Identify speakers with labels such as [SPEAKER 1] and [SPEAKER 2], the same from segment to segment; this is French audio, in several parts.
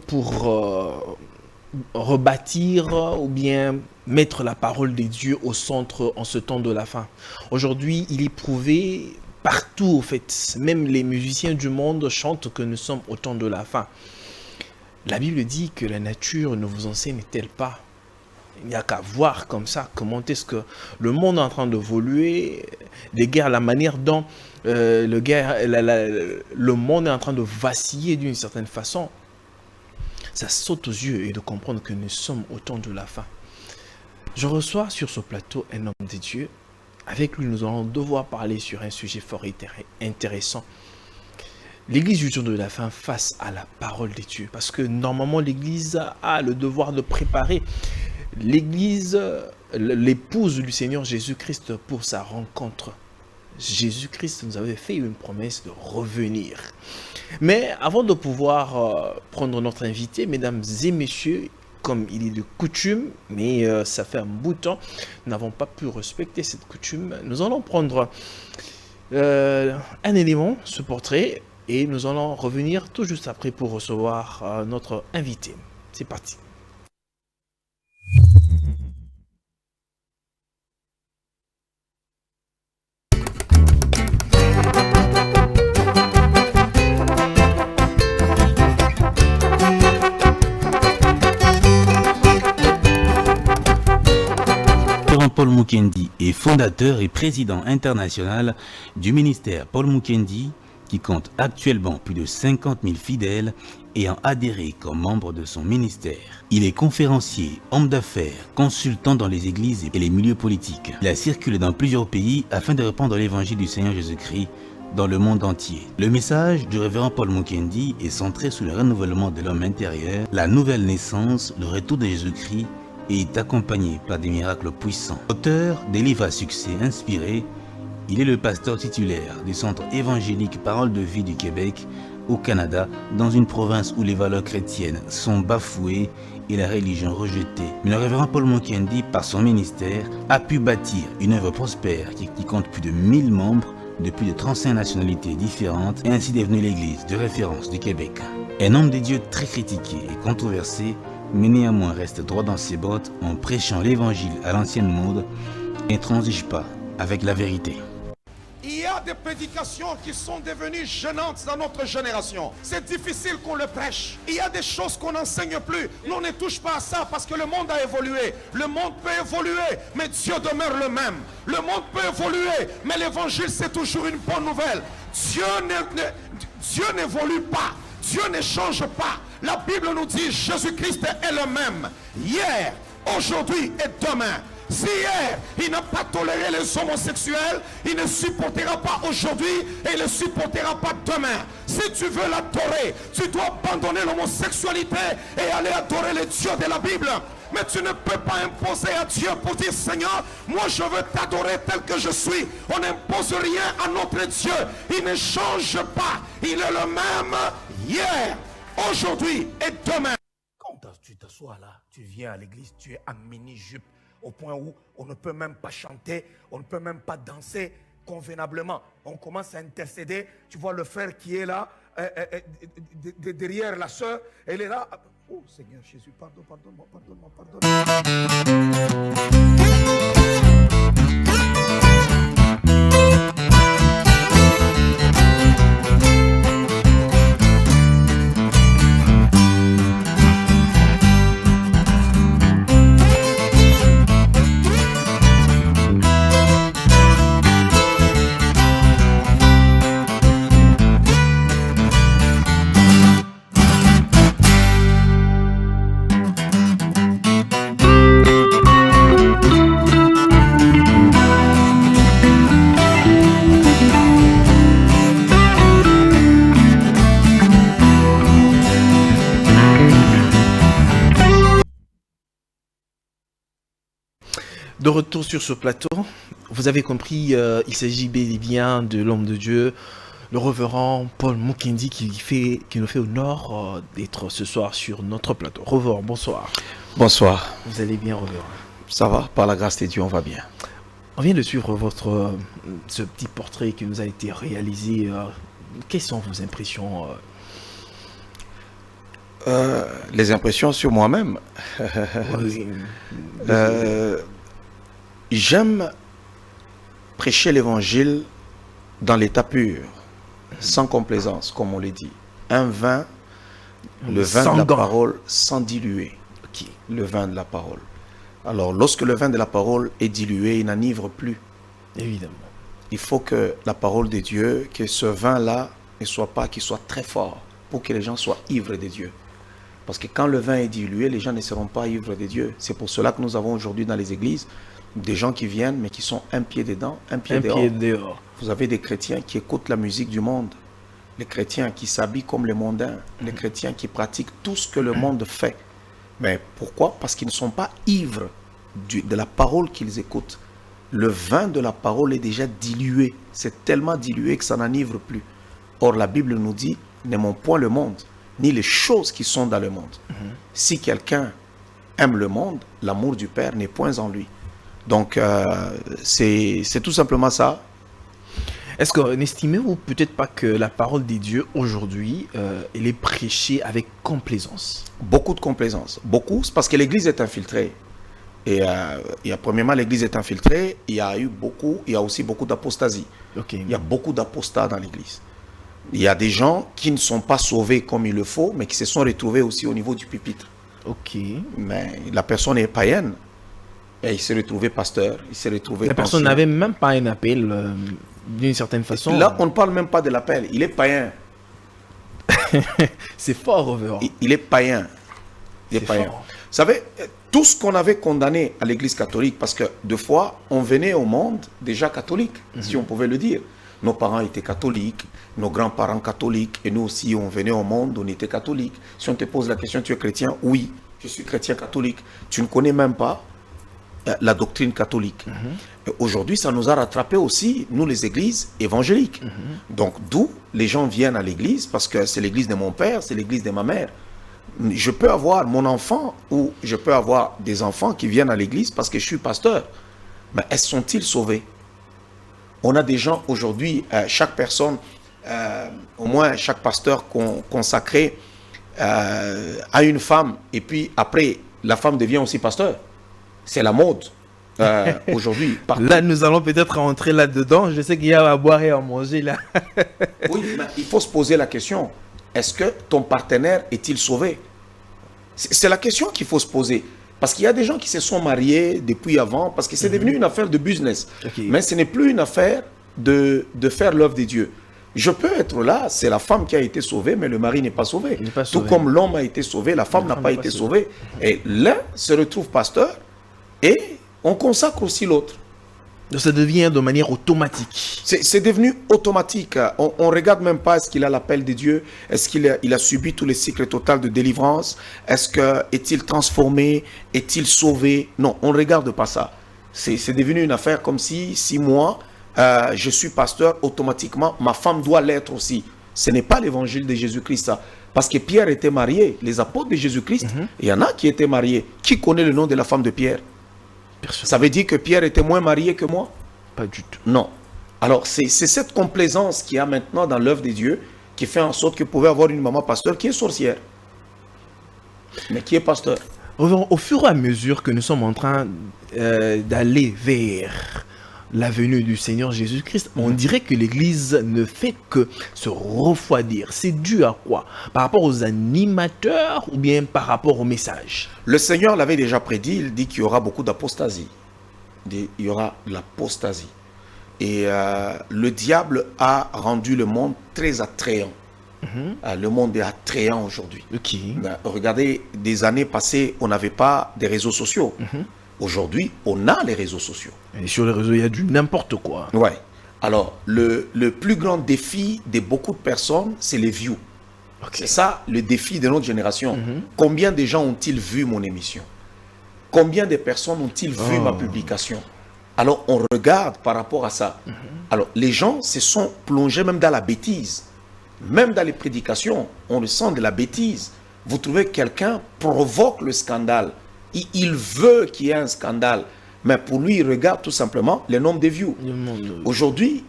[SPEAKER 1] pour rebâtir ou bien mettre la parole de Dieu au centre en ce temps de la fin. Aujourd'hui, il est prouvé partout, en fait. Même les musiciens du monde chantent que nous sommes au temps de la fin. La Bible dit que la nature ne vous enseigne-t-elle pas? Il n'y a qu'à voir comme ça comment est-ce que le monde est en train d'évoluer, les guerres, la manière dont le monde est en train de vaciller d'une certaine façon. Ça saute aux yeux et de comprendre que nous sommes au temps de la fin. Je reçois sur ce plateau un homme de Dieu. Avec lui, nous allons devoir parler sur un sujet fort intéressant. L'Église du jour de la fin face à la parole de Dieu. Parce que normalement, l'Église a le devoir de préparer l'Église, l'épouse du Seigneur Jésus-Christ pour sa rencontre. Jésus-Christ nous avait fait une promesse de revenir. Mais avant de pouvoir prendre notre invité, mesdames et messieurs, comme il est de coutume, mais ça fait un bout de temps, nous n'avons pas pu respecter cette coutume. Nous allons prendre un élément, ce portrait, et nous allons revenir tout juste après pour recevoir notre invité. C'est parti.
[SPEAKER 2] Paul Mukendi est fondateur et président international du ministère Paul Mukendi, qui compte actuellement plus de 50 000 fidèles ayant adhéré comme membre de son ministère. Il est conférencier, homme d'affaires, consultant dans les églises et les milieux politiques. Il a circulé dans plusieurs pays afin de répandre l'évangile du Seigneur Jésus-Christ dans le monde entier. Le message du révérend Paul Mukendi est centré sur le renouvellement de l'homme intérieur, la nouvelle naissance, le retour de Jésus-Christ, et est accompagné par des miracles puissants. Auteur des livres à succès inspirés, il est le pasteur titulaire du centre évangélique Parole de Vie du Québec au Canada, dans une province où les valeurs chrétiennes sont bafouées et la religion rejetée. Mais le révérend Paul Mukendi, par son ministère, a pu bâtir une œuvre prospère qui compte plus de 1000 membres de plus de 35 nationalités différentes et ainsi devenu l'église de référence du Québec. Un homme de Dieu très critiqué et controversé, mais néanmoins reste droit dans ses bottes en prêchant l'évangile à l'ancienne mode et ne transige pas avec la vérité.
[SPEAKER 3] Il y a des prédications qui sont devenues gênantes dans notre génération. C'est difficile qu'on le prêche. Il y a des choses qu'on n'enseigne plus. Nous, on ne touche pas à ça parce que le monde a évolué. Le monde peut évoluer, mais Dieu demeure le même. Le monde peut évoluer, mais l'évangile, c'est toujours une bonne nouvelle. Dieu n'évolue pas. Dieu ne change pas. La Bible nous dit Jésus-Christ est le même. Hier, aujourd'hui et demain. Si hier, il n'a pas toléré les homosexuels, il ne supportera pas aujourd'hui et il ne supportera pas demain. Si tu veux l'adorer, tu dois abandonner l'homosexualité et aller adorer le Dieu de la Bible. Mais tu ne peux pas imposer à Dieu pour dire Seigneur, moi je veux t'adorer tel que je suis. On n'impose rien à notre Dieu. Il ne change pas. Il est le même hier, aujourd'hui et demain. Quand tu t'assois là, tu viens à l'église, tu es en mini-jupe au point où on ne peut même pas chanter, on ne peut même pas danser convenablement. On commence à intercéder. Tu vois le frère qui est là, derrière la soeur, elle est là. Oh Seigneur Jésus, pardonne-moi.
[SPEAKER 1] De retour sur ce plateau, vous avez compris, il s'agit bel et bien de l'homme de Dieu, le révérend Paul Mukendi qui nous fait honneur d'être ce soir sur notre plateau. Révérend, bonsoir.
[SPEAKER 4] Bonsoir.
[SPEAKER 1] Vous allez bien, révérend?
[SPEAKER 4] Ça va, par la grâce de Dieu, on va bien.
[SPEAKER 1] On vient de suivre ce petit portrait qui nous a été réalisé. Quelles sont vos impressions
[SPEAKER 4] Les impressions sur moi-même.
[SPEAKER 1] Oui.
[SPEAKER 4] J'aime prêcher l'évangile dans l'état pur, sans complaisance, comme on le dit. Un vin, le vin
[SPEAKER 1] Sans
[SPEAKER 4] de la
[SPEAKER 1] gants.
[SPEAKER 4] parole, sans diluer.
[SPEAKER 1] Ok.
[SPEAKER 4] Le vin de la parole. Alors, lorsque le vin de la parole est dilué, il n'enivre plus.
[SPEAKER 1] Évidemment.
[SPEAKER 4] Il faut que la parole de Dieu, que ce vin-là ne soit pas, qu'il soit très fort, pour que les gens soient ivres de Dieu. Parce que quand le vin est dilué, les gens ne seront pas ivres de Dieu. C'est pour cela que nous avons aujourd'hui dans les églises des gens qui viennent, mais qui sont un pied dedans, un pied
[SPEAKER 1] Un
[SPEAKER 4] dehors.
[SPEAKER 1] pied dehors.
[SPEAKER 4] Vous avez des chrétiens qui écoutent la musique du monde, les chrétiens qui s'habillent comme les mondains, les chrétiens qui pratiquent tout ce que le monde fait. Mais pourquoi? Parce qu'ils ne sont pas ivres de la parole qu'ils écoutent. Le vin de la parole est déjà dilué. C'est tellement dilué que ça n'enivre plus. Or, la Bible nous dit, n'aimons point le monde, ni les choses qui sont dans le monde. Si quelqu'un aime le monde, l'amour du Père n'est point en lui. Donc, c'est tout simplement ça.
[SPEAKER 1] Est-ce que n'estimez-vous peut-être pas que la parole des dieux aujourd'hui, elle est prêchée avec complaisance?
[SPEAKER 4] Beaucoup de complaisance. Beaucoup, c'est parce que l'Église est infiltrée. Et premièrement, l'Église est infiltrée. Il y a aussi beaucoup d'apostasie.
[SPEAKER 1] Ok.
[SPEAKER 4] Il y a beaucoup d'apostats dans l'Église. Il y a des gens qui ne sont pas sauvés comme il le faut, mais qui se sont retrouvés aussi au niveau du pupitre.
[SPEAKER 1] Ok.
[SPEAKER 4] Mais la personne est païenne. Et il s'est retrouvé pasteur. Il s'est retrouvé
[SPEAKER 1] La personne
[SPEAKER 4] ancien.
[SPEAKER 1] n'avait même pas un appel d'une certaine façon.
[SPEAKER 4] Là, on ne parle même pas de l'appel. Il est païen.
[SPEAKER 1] C'est fort, Reverend.
[SPEAKER 4] Il est païen. Il est
[SPEAKER 1] C'est
[SPEAKER 4] païen.
[SPEAKER 1] fort.
[SPEAKER 4] Vous savez, tout ce qu'on avait condamné à l'Église catholique, parce que deux fois, on venait au monde déjà catholique, si on pouvait le dire. Nos parents étaient catholiques, nos grands-parents catholiques, et nous aussi, on venait au monde, on était catholiques. Si on te pose la question, tu es chrétien? Oui, je suis chrétien catholique. Tu ne connais même pas la doctrine catholique. Et aujourd'hui, ça nous a rattrapé aussi, nous les églises évangéliques. Donc, d'où les gens viennent à l'église, parce que c'est l'église de mon père, c'est l'église de ma mère. Je peux avoir mon enfant, ou je peux avoir des enfants qui viennent à l'église parce que je suis pasteur. Mais sont-ils sauvés? On a des gens aujourd'hui, chaque personne, au moins chaque pasteur consacré à une femme, et puis après, la femme devient aussi pasteur. C'est la mode aujourd'hui. Partout.
[SPEAKER 1] Là, nous allons peut-être rentrer là-dedans. Je sais qu'il y a à boire et à manger là.
[SPEAKER 4] Oui, mais il faut se poser la question. Est-ce que ton partenaire est-il sauvé? C'est la question qu'il faut se poser. Parce qu'il y a des gens qui se sont mariés depuis avant, parce que c'est devenu une affaire de business.
[SPEAKER 1] Ok.
[SPEAKER 4] Mais ce n'est plus une affaire de faire l'œuvre de Dieu. Je peux être là, c'est la femme qui a été sauvée, mais le mari n'est pas sauvé.
[SPEAKER 1] Il n'est pas
[SPEAKER 4] Tout
[SPEAKER 1] sauvé.
[SPEAKER 4] comme l'homme a été sauvé, la femme n'a pas été sauvée. Et l'un se retrouve pasteur, et on consacre aussi l'autre.
[SPEAKER 1] Donc, ça devient de manière automatique.
[SPEAKER 4] C'est devenu automatique. On ne regarde même pas est-ce qu'il a l'appel de Dieu, est-ce qu'il a subi tous les cycles totaux de délivrance, est-il transformé, est-il sauvé? Non, on ne regarde pas ça. C'est devenu une affaire comme si moi, je suis pasteur, automatiquement, ma femme doit l'être aussi. Ce n'est pas l'évangile de Jésus-Christ, ça. Parce que Pierre était marié, les apôtres de Jésus-Christ, il y en a qui étaient mariés. Qui connaît le nom de la femme de Pierre?
[SPEAKER 1] Personne.
[SPEAKER 4] Ça veut dire que Pierre était moins marié que moi?
[SPEAKER 1] Pas du tout.
[SPEAKER 4] Non. Alors, c'est cette complaisance qu'il y a maintenant dans l'œuvre de Dieu qui fait en sorte que vous pouvez avoir une maman pasteur qui est sorcière, mais qui est pasteur.
[SPEAKER 1] Au fur et à mesure que nous sommes en train d'aller vers la venue du Seigneur Jésus-Christ, on dirait que l'Église ne fait que se refroidir. C'est dû à quoi? Par rapport aux animateurs ou bien par rapport au message?
[SPEAKER 4] Le Seigneur l'avait déjà prédit, il dit qu'il y aura beaucoup d'apostasie. Il y aura de l'apostasie. Et le diable a rendu le monde très attrayant. Le monde est attrayant aujourd'hui.
[SPEAKER 1] Ok.
[SPEAKER 4] Regardez, des années passées, on n'avait pas des réseaux sociaux. Aujourd'hui, on a les réseaux sociaux.
[SPEAKER 1] Et sur les réseaux, il y a du n'importe quoi.
[SPEAKER 4] Ouais. Alors, le plus grand défi de beaucoup de personnes, c'est les views.
[SPEAKER 1] Ok.
[SPEAKER 4] C'est ça le défi de notre génération. Combien de gens ont-ils vu mon émission? Combien de personnes ont-ils vu ma publication? Alors, on regarde par rapport à ça. Alors, les gens se sont plongés même dans la bêtise. Même dans les prédications, on ressent de la bêtise. Vous trouvez que quelqu'un provoque le scandale. Il veut qu'il y ait un scandale. Mais pour lui, il regarde tout simplement le nombre de views.
[SPEAKER 1] Le monde.
[SPEAKER 4] Aujourd'hui,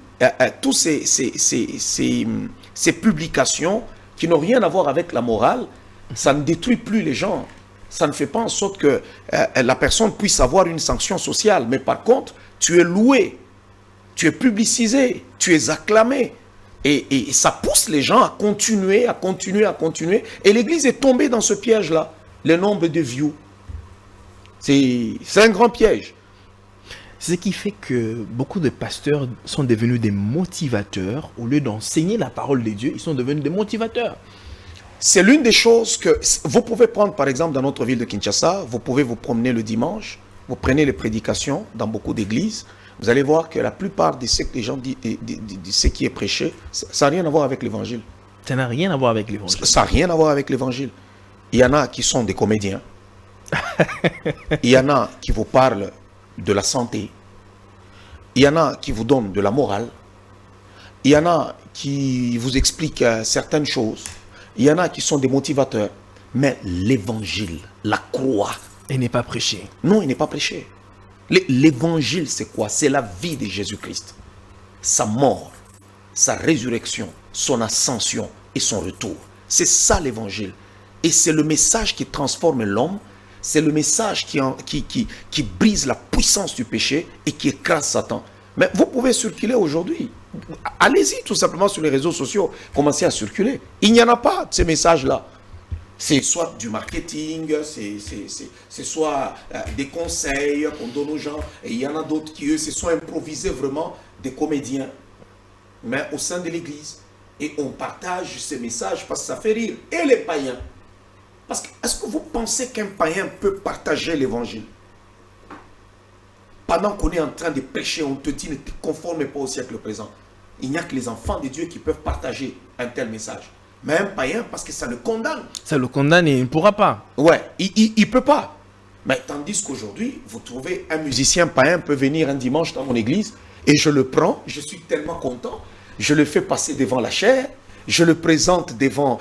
[SPEAKER 4] toutes ces publications qui n'ont rien à voir avec la morale, Ça ne détruit plus les gens. Ça ne fait pas en sorte que la personne puisse avoir une sanction sociale. Mais par contre, tu es loué, tu es publicisé, tu es acclamé. Et ça pousse les gens à continuer. Et l'Église est tombée dans ce piège-là. Le nombre de views. C'est un grand piège.
[SPEAKER 1] Ce qui fait que beaucoup de pasteurs sont devenus des motivateurs. Au lieu d'enseigner la parole de Dieu, ils sont devenus des motivateurs.
[SPEAKER 4] C'est l'une des choses que vous pouvez prendre, par exemple, dans notre ville de Kinshasa. Vous pouvez vous promener le dimanche. Vous prenez les prédications dans beaucoup d'églises. Vous allez voir que la plupart de ce que les gens disent, de ce qui est prêché, ça n'a rien à voir avec l'évangile.
[SPEAKER 1] Ça n'a rien à voir avec l'évangile.
[SPEAKER 4] Ça n'a rien à voir avec l'évangile. Il y en a qui sont des comédiens. Il y en a qui vous parlent de la santé. Il y en a qui vous donnent de la morale. Il y en a qui vous expliquent certaines choses. Il y en a qui sont des motivateurs. Mais l'évangile, la croix,
[SPEAKER 1] Et n'est pas prêché.
[SPEAKER 4] non, il n'est pas prêché. L'évangile, c'est quoi? C'est la vie de Jésus-Christ. Sa mort, sa résurrection, son ascension et son retour. C'est ça l'évangile. Et c'est le message qui transforme l'homme. C'est le message qui brise la puissance du péché et qui écrase Satan. Mais vous pouvez circuler aujourd'hui. Allez-y tout simplement sur les réseaux sociaux. Commencez à circuler. Il n'y en a pas de ces messages-là. C'est soit du marketing, c'est soit des conseils qu'on donne aux gens. Et il y en a d'autres qui, eux, se sont improvisés vraiment des comédiens. Mais au sein de l'Église. Et on partage ces messages parce que ça fait rire. Et les païens. Parce que, est-ce que vous pensez qu'un païen peut partager l'évangile? Pendant qu'on est en train de prêcher, on te dit ne te conforme pas au siècle présent. Il n'y a que les enfants de Dieu qui peuvent partager un tel message. Mais un païen, parce que ça le condamne.
[SPEAKER 1] Ça le condamne et il ne pourra pas.
[SPEAKER 4] Ouais, il ne peut pas. Mais tandis qu'aujourd'hui, vous trouvez un musicien païen peut venir un dimanche dans mon église et je le prends, je suis tellement content, je le fais passer devant la chaire, je le présente devant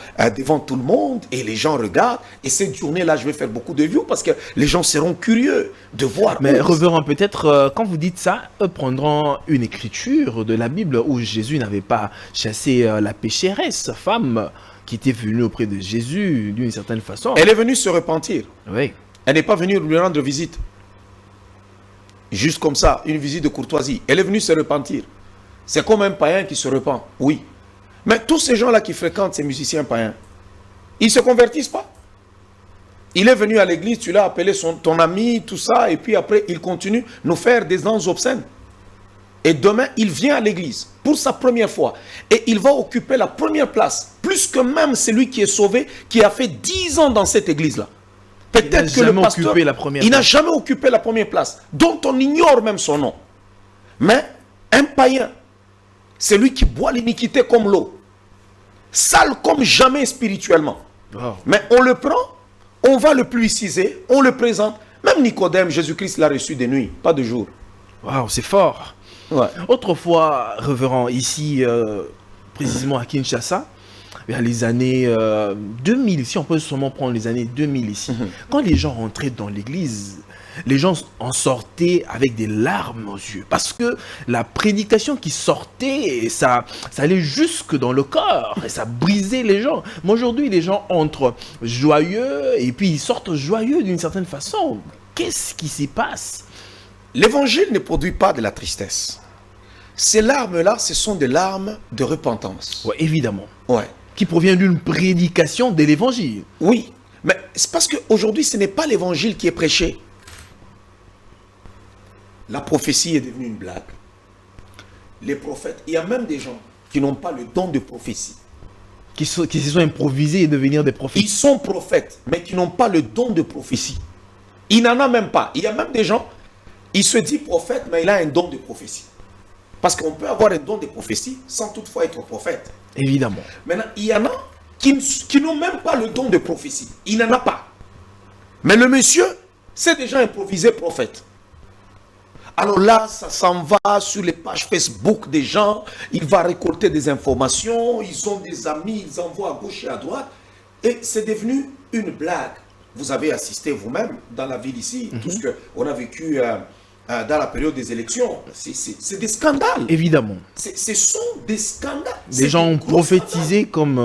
[SPEAKER 4] tout le monde et les gens regardent. Et cette journée-là, je vais faire beaucoup de views parce que les gens seront curieux de voir.
[SPEAKER 1] Mais reverend, peut-être quand vous dites ça, eux prendront une écriture de la Bible où Jésus n'avait pas chassé la pécheresse, femme qui était venue auprès de Jésus d'une certaine façon.
[SPEAKER 4] Elle est venue se repentir.
[SPEAKER 1] Oui.
[SPEAKER 4] Elle n'est pas venue lui rendre visite. Juste comme ça, une visite de courtoisie. Elle est venue se repentir. C'est comme un païen qui se repent. Oui. Mais tous ces gens-là qui fréquentent ces musiciens païens, ils ne se convertissent pas. Il est venu à l'église, tu l'as appelé ton ami, tout ça, et puis après, il continue nous faire des danses obscènes. Et demain, il vient à l'église pour sa première fois. Et il va occuper la première place, plus que même celui qui est sauvé, qui a fait 10 ans dans cette église-là. Peut-être que le pasteur, il n'a jamais occupé la première place, dont on ignore même son nom. Mais un païen, c'est lui qui boit l'iniquité comme l'eau, sale comme jamais spirituellement.
[SPEAKER 1] Wow.
[SPEAKER 4] Mais on le prend, on va le publiciser, on le présente. Même Nicodème, Jésus-Christ l'a reçu de nuit, pas de jour.
[SPEAKER 1] Waouh, c'est fort.
[SPEAKER 4] Ouais.
[SPEAKER 1] Autrefois, reverend, ici, précisément à Kinshasa, vers les années 2000, ici, on peut seulement prendre les années 2000 ici. Quand les gens rentraient dans l'église, les gens en sortaient avec des larmes aux yeux. Parce que la prédication qui sortait, ça allait jusque dans le corps. Et ça brisait les gens. Mais aujourd'hui, les gens entrent joyeux et puis ils sortent joyeux d'une certaine façon. Qu'est-ce qui s'y passe?
[SPEAKER 4] L'évangile ne produit pas de la tristesse. Ces larmes-là, ce sont des larmes de repentance.
[SPEAKER 1] Oui, évidemment.
[SPEAKER 4] Ouais.
[SPEAKER 1] Qui provient d'une prédication de l'évangile.
[SPEAKER 4] Oui, mais c'est parce qu'aujourd'hui, ce n'est pas l'évangile qui est prêché. La prophétie est devenue une blague. Les prophètes, il y a même des gens qui n'ont pas le don de prophétie.
[SPEAKER 1] Qui se sont improvisés et devenir des prophètes.
[SPEAKER 4] Ils sont prophètes, mais qui n'ont pas le don de prophétie. Il n'en a même pas. Il y a même des gens, il se dit prophète, mais il a un don de prophétie. Parce qu'on peut avoir un don de prophétie sans toutefois être prophète.
[SPEAKER 1] Évidemment.
[SPEAKER 4] Maintenant, il y en a qui n'ont même pas le don de prophétie. Il n'en a pas. Mais le monsieur s'est déjà improvisé prophète. Alors là, ça s'en va sur les pages Facebook des gens. Il va récolter des informations. Ils ont des amis, ils envoient à gauche et à droite. Et c'est devenu une blague. Vous avez assisté vous-même dans la ville ici, tout ce qu'on a vécu dans la période des élections. C'est des scandales.
[SPEAKER 1] Évidemment.
[SPEAKER 4] Ce sont des scandales.
[SPEAKER 1] Des gens ont prophétisé comme...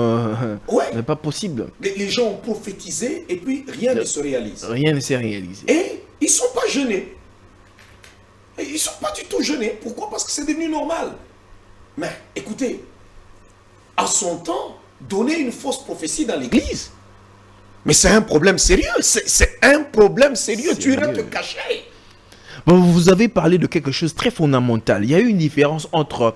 [SPEAKER 4] Ouais.
[SPEAKER 1] n'est pas possible.
[SPEAKER 4] Les gens ont prophétisé et puis rien ne se réalise.
[SPEAKER 1] Rien ne s'est réalisé.
[SPEAKER 4] Et ils ne sont pas gênés. Et ils ne sont pas du tout gênés. Pourquoi? Parce que c'est devenu normal. Mais écoutez, à son temps, donner une fausse prophétie dans l'église, mais c'est un problème sérieux. C'est un problème sérieux. Tu irais te cacher.
[SPEAKER 1] Bon, vous avez parlé de quelque chose de très fondamental. Il y a eu une différence entre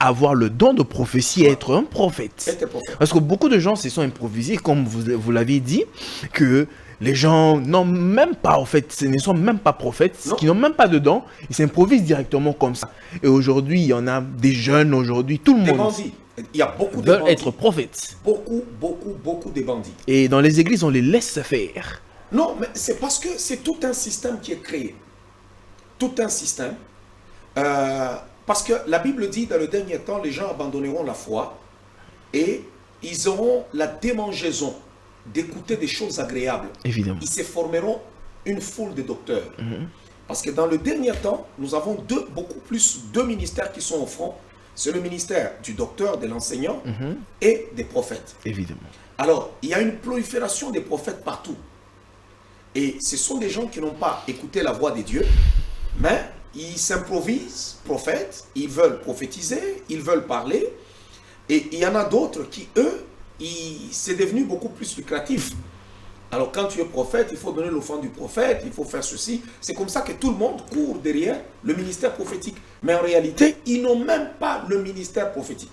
[SPEAKER 1] avoir le don de prophétie et être un prophète.
[SPEAKER 4] Être prophète.
[SPEAKER 1] Parce que beaucoup de gens se sont improvisés, comme vous l'avez dit, que les gens n'ont même pas, en fait, ce ne sont même pas prophètes,
[SPEAKER 4] Non.
[SPEAKER 1] qui n'ont même pas de don, ils s'improvisent directement comme ça. Et aujourd'hui, il y en a des jeunes, aujourd'hui, tout le
[SPEAKER 4] Des
[SPEAKER 1] monde
[SPEAKER 4] bandits. Il y a beaucoup de
[SPEAKER 1] veut
[SPEAKER 4] bandits.
[SPEAKER 1] être prophète.
[SPEAKER 4] Beaucoup de bandits.
[SPEAKER 1] Et dans les églises, on les laisse faire.
[SPEAKER 4] Non, mais c'est parce que c'est tout un système qui est créé. Tout un système. Parce que la Bible dit, dans le dernier temps, les gens abandonneront la foi et ils auront la démangeaison d'écouter des choses agréables.
[SPEAKER 1] Évidemment.
[SPEAKER 4] Ils se formeront une foule de docteurs. Parce que dans le dernier temps, nous avons deux ministères qui sont au front. C'est le ministère du docteur, de l'enseignant et des prophètes.
[SPEAKER 1] Évidemment.
[SPEAKER 4] Alors, il y a une prolifération des prophètes partout. Et ce sont des gens qui n'ont pas écouté la voix de Dieu, mais ils s'improvisent prophètes, ils veulent prophétiser, ils veulent parler. Et il y en a d'autres qui, eux, c'est devenu beaucoup plus lucratif. Alors, quand tu es prophète, il faut donner l'offrande du prophète, il faut faire ceci. C'est comme ça que tout le monde court derrière le ministère prophétique. Mais en réalité, ils n'ont même pas le ministère prophétique.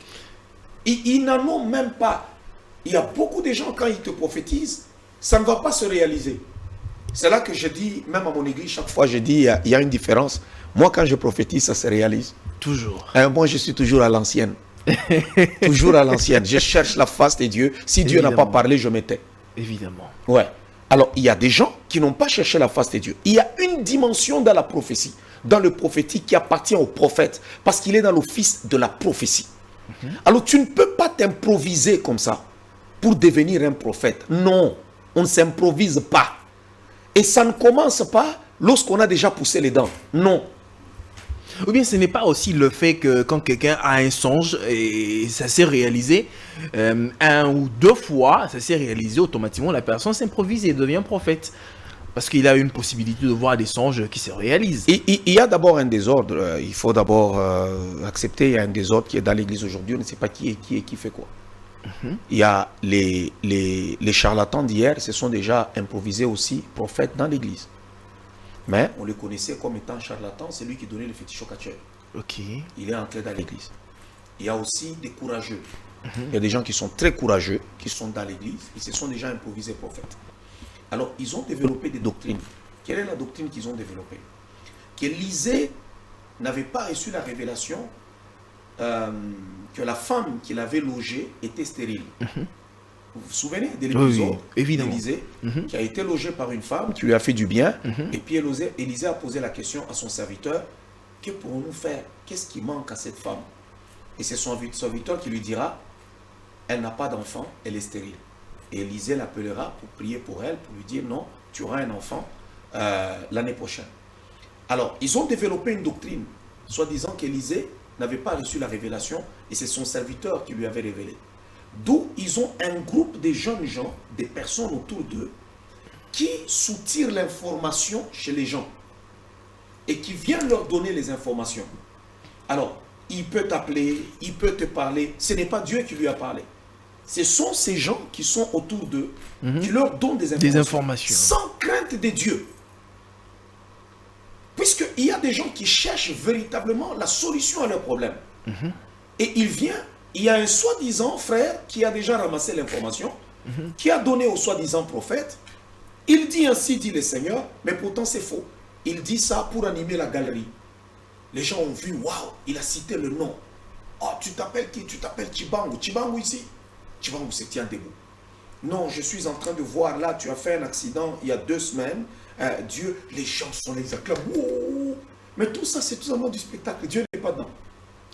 [SPEAKER 4] Ils n'en ont même pas. Il y a beaucoup de gens, quand ils te prophétisent, ça ne va pas se réaliser. C'est là que je dis, même à mon église, chaque fois, je dis, il y a une différence. Moi, quand je prophétise, ça se réalise.
[SPEAKER 1] Toujours.
[SPEAKER 4] Moi, je suis toujours à l'ancienne. Toujours à l'ancienne. Je cherche la face de Dieu. Si Dieu n'a pas
[SPEAKER 1] Évidemment.
[SPEAKER 4] parlé, je me tais.
[SPEAKER 1] Évidemment.
[SPEAKER 4] Ouais. Alors, il y a des gens qui n'ont pas cherché la face de Dieu. Il y a une dimension dans la prophétie, dans le prophétique qui appartient au prophète, parce qu'il est dans l'office de la prophétie. Alors, tu ne peux pas t'improviser comme ça pour devenir un prophète. Non, on ne s'improvise pas. Et ça ne commence pas lorsqu'on a déjà poussé les dents. Non.
[SPEAKER 1] Ou bien ce n'est pas aussi le fait que quand quelqu'un a un songe et ça s'est réalisé, un ou deux fois, ça s'est réalisé automatiquement, la personne s'improvise et devient prophète. Parce qu'il a une possibilité de voir des songes qui se réalisent.
[SPEAKER 4] Il y a d'abord un désordre. Il faut d'abord accepter, il y a un désordre qui est dans l'église aujourd'hui. On ne sait pas qui fait quoi. Il y a les charlatans d'hier, se sont déjà improvisés aussi prophètes dans l'église. Mais on le connaissait comme étant charlatan, c'est lui qui donnait le fétiche au catcheur.
[SPEAKER 1] Ok.
[SPEAKER 4] Il est entré dans l'église. Il y a aussi des courageux. Il y a des gens qui sont très courageux, qui sont dans l'église, ils se sont déjà improvisés prophètes. Alors, ils ont développé des doctrines. Quelle est la doctrine qu'ils ont développée? Qu'Élisée n'avait pas reçu la révélation que la femme qu'il avait logée était stérile. Vous vous souvenez de l'épisode
[SPEAKER 1] Oui, évidemment.
[SPEAKER 4] d'Élisée qui a été logé par une femme qui lui a fait du bien. Et puis Élisée a posé la question à son serviteur, que pourrons-nous faire? Qu'est-ce qui manque à cette femme? Et c'est son serviteur qui lui dira, elle n'a pas d'enfant, elle est stérile. Et Élisée l'appellera pour prier pour elle, pour lui dire, non, tu auras un enfant l'année prochaine. Alors, ils ont développé une doctrine, soi-disant qu'Élisée n'avait pas reçu la révélation, et c'est son serviteur qui lui avait révélé. D'où ils ont un groupe de jeunes gens, des personnes autour d'eux, qui soutirent l'information chez les gens et qui viennent leur donner les informations. Alors, il peut t'appeler, il peut te parler, ce n'est pas Dieu qui lui a parlé. Ce sont ces gens qui sont autour d'eux, qui leur donnent des informations. Sans crainte de Dieu. Puisqu'il y a des gens qui cherchent véritablement la solution à leurs problèmes. Et il y a un soi-disant frère qui a déjà ramassé l'information, qui a donné au soi-disant prophète. Il dit ainsi, dit le Seigneur, mais pourtant c'est faux. Il dit ça pour animer la galerie. Les gens ont vu, waouh, il a cité le nom. Oh, tu t'appelles qui? Tu t'appelles Chibangu. Chibangu ici? Chibangu se tient debout. Non, je suis en train de voir là, tu as fait un accident il y a 2 semaines. Dieu, les gens sont les acclament. Wow. Mais tout ça, c'est tout simplement du spectacle. Dieu n'est pas dedans.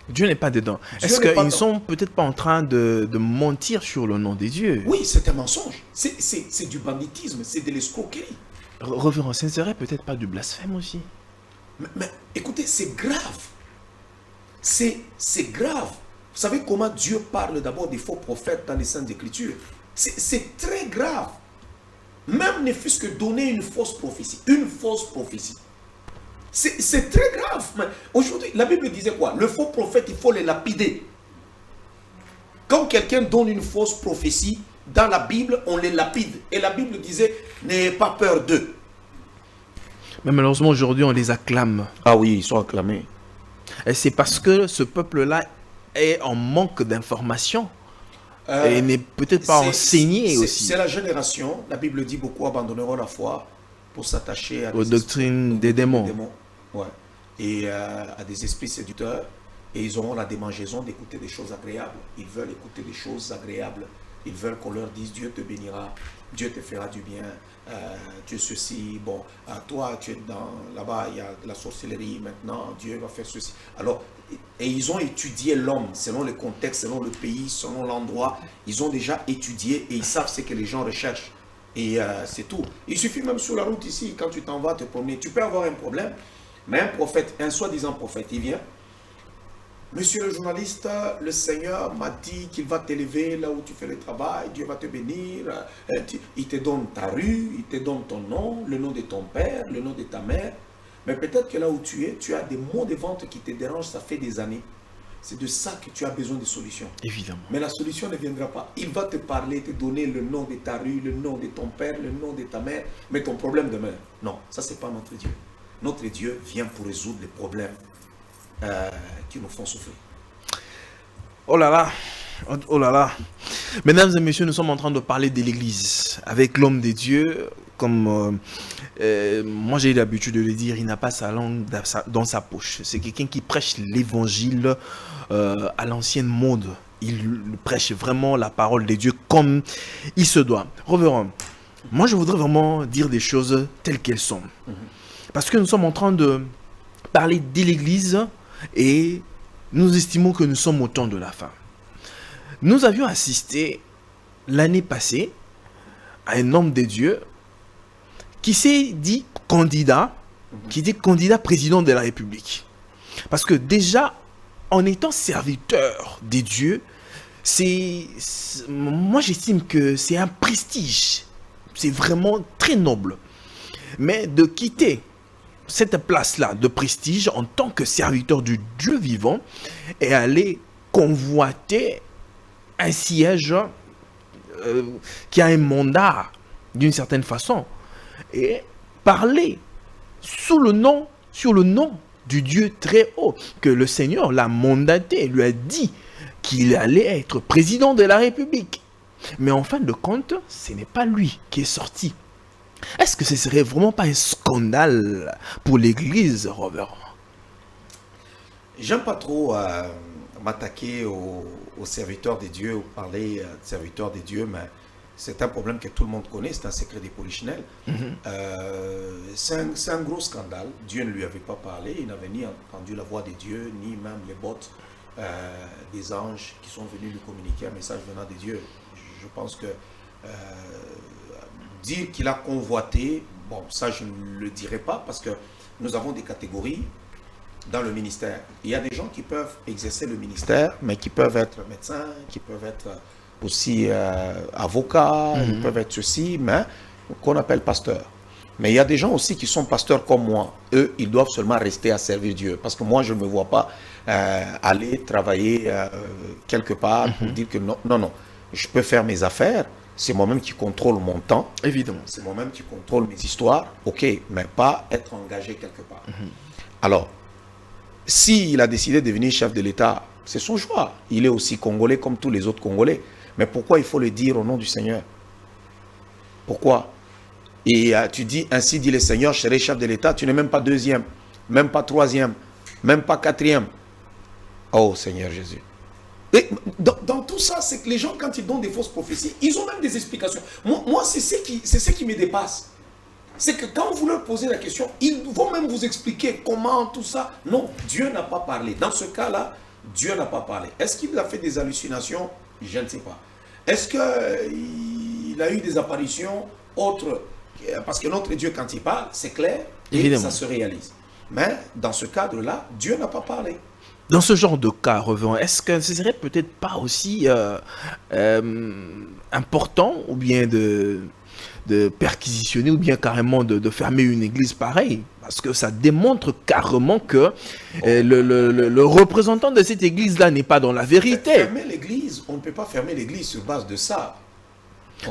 [SPEAKER 1] Dieu n'est pas dedans. Est-ce qu'ils ne sont peut-être pas en train de mentir sur le nom des dieux?
[SPEAKER 4] Oui, c'est un mensonge. C'est du banditisme, c'est de l'escroquerie.
[SPEAKER 1] Révérend, ce ne serait peut-être pas du blasphème aussi?
[SPEAKER 4] Mais écoutez, c'est grave. C'est grave. Vous savez comment Dieu parle d'abord des faux prophètes dans les Saintes Écritures? C'est très grave. Même ne fût-ce que donner une fausse prophétie. Une fausse prophétie. C'est très grave. Aujourd'hui, la Bible disait quoi? Le faux prophète, il faut les lapider. Quand quelqu'un donne une fausse prophétie, dans la Bible, on les lapide. Et la Bible disait, n'ayez pas peur d'eux.
[SPEAKER 1] Mais malheureusement, aujourd'hui, on les acclame.
[SPEAKER 4] Ah oui, ils sont acclamés.
[SPEAKER 1] Et c'est parce que ce peuple-là est en manque d'informations. Et n'est peut-être pas enseigné aussi.
[SPEAKER 4] C'est la génération, la Bible dit, beaucoup abandonneront la foi pour s'attacher
[SPEAKER 1] aux doctrines des démons.
[SPEAKER 4] Ouais. Et à des esprits séducteurs. Et ils auront la démangeaison d'écouter des choses agréables. Ils veulent écouter des choses agréables. Ils veulent qu'on leur dise, Dieu te bénira, Dieu te fera du bien, Dieu ceci, bon, toi tu es là-bas, il y a de la sorcellerie maintenant, Dieu va faire ceci. Alors, et ils ont étudié l'homme selon le contexte, selon le pays, selon l'endroit. Ils ont déjà étudié et ils savent ce que les gens recherchent. Et c'est tout. Il suffit même sur la route ici, quand tu t'en vas te promener, tu peux avoir un problème, mais un prophète, un soi-disant prophète, il vient. Monsieur le journaliste, le Seigneur m'a dit qu'il va t'élever là où tu fais le travail, Dieu va te bénir, il te donne ta rue, il te donne ton nom, le nom de ton père, le nom de ta mère. Mais peut-être que là où tu es, tu as des maux de ventre qui te dérangent, ça fait des années. C'est de ça que tu as besoin de solutions.
[SPEAKER 1] Évidemment.
[SPEAKER 4] Mais la solution ne viendra pas. Il va te parler, te donner le nom de ta rue, le nom de ton père, le nom de ta mère, mais ton problème demeure. Non, ça c'est pas notre Dieu. Notre Dieu vient pour résoudre les problèmes qui nous font souffrir.
[SPEAKER 1] Oh là là, oh là là. Mesdames et messieurs, nous sommes en train de parler de l'Église avec l'homme de Dieu. Comme moi j'ai l'habitude de le dire, il n'a pas sa langue dans sa poche. C'est quelqu'un qui prêche l'évangile à l'ancienne monde. Il prêche vraiment la parole de Dieu comme il se doit. Reverend, moi je voudrais vraiment dire des choses telles qu'elles sont. Parce que nous sommes en train de parler de l'Église et nous estimons que nous sommes au temps de la fin. Nous avions assisté l'année passée à un homme de Dieu qui s'est dit candidat, président de la République. Parce que déjà, en étant serviteur des dieux, moi j'estime que c'est un prestige. C'est vraiment très noble. Mais de quitter cette place-là de prestige en tant que serviteur du Dieu vivant et aller convoiter un siège qui a un mandat d'une certaine façon et parler sur le nom du Dieu très haut que le Seigneur l'a mandaté, lui a dit qu'il allait être président de la République. Mais en fin de compte, ce n'est pas lui qui est sorti. Est-ce que ce serait vraiment pas un scandale pour l'Église, Robert?
[SPEAKER 4] J'aime pas trop m'attaquer aux serviteurs de Dieu ou parler de serviteurs de Dieu, mais c'est un problème que tout le monde connaît, c'est un secret des polichinelles. C'est un gros scandale. Dieu ne lui avait pas parlé, il n'avait ni entendu la voix de Dieu, ni même les bottes des anges qui sont venus lui communiquer un message venant de Dieu. Je pense que dire qu'il a convoité, bon, ça je ne le dirai pas parce que nous avons des catégories dans le ministère. Il y a des gens qui peuvent exercer le ministère, mais qui peuvent être médecins, qui peuvent être aussi avocats, ils peuvent être ceci, mais qu'on appelle pasteurs. Mais il y a des gens aussi qui sont pasteurs comme moi. Eux, ils doivent seulement rester à servir Dieu. Parce que moi, je ne me vois pas aller travailler quelque part pour dire que non, non, non. Je peux faire mes affaires. C'est moi-même qui contrôle mon temps.
[SPEAKER 1] Évidemment.
[SPEAKER 4] C'est moi-même qui contrôle mes histoires. OK, mais pas être engagé quelque part. Alors, s'il a décidé de devenir chef de l'État, c'est son choix. Il est aussi congolais comme tous les autres Congolais. Mais pourquoi il faut le dire au nom du Seigneur? Pourquoi? Et tu dis, ainsi dit le Seigneur, je serai chef de l'État. Tu n'es même pas deuxième, même pas troisième, même pas quatrième. Oh Seigneur Jésus. Et dans tout ça, c'est que les gens, quand ils donnent des fausses prophéties, ils ont même des explications. Moi c'est ce qui me dépasse. C'est que quand vous leur posez la question, ils vont même vous expliquer comment tout ça. Non, Dieu n'a pas parlé. Dans ce cas-là, Dieu n'a pas parlé. Est-ce qu'il a fait des hallucinations? Je ne sais pas. Est-ce qu'il a eu des apparitions autres? Parce que notre Dieu, quand il parle, c'est clair et ça se réalise. Mais dans ce cadre-là, Dieu n'a pas parlé.
[SPEAKER 1] Dans ce genre de cas, revenons, est-ce que ce serait peut-être pas aussi important ou bien de perquisitionner ou bien carrément de fermer une église pareille? Parce que ça démontre carrément que le représentant de cette église-là n'est pas dans la vérité.
[SPEAKER 4] Fermer l'église, on ne peut pas fermer l'église sur base de ça.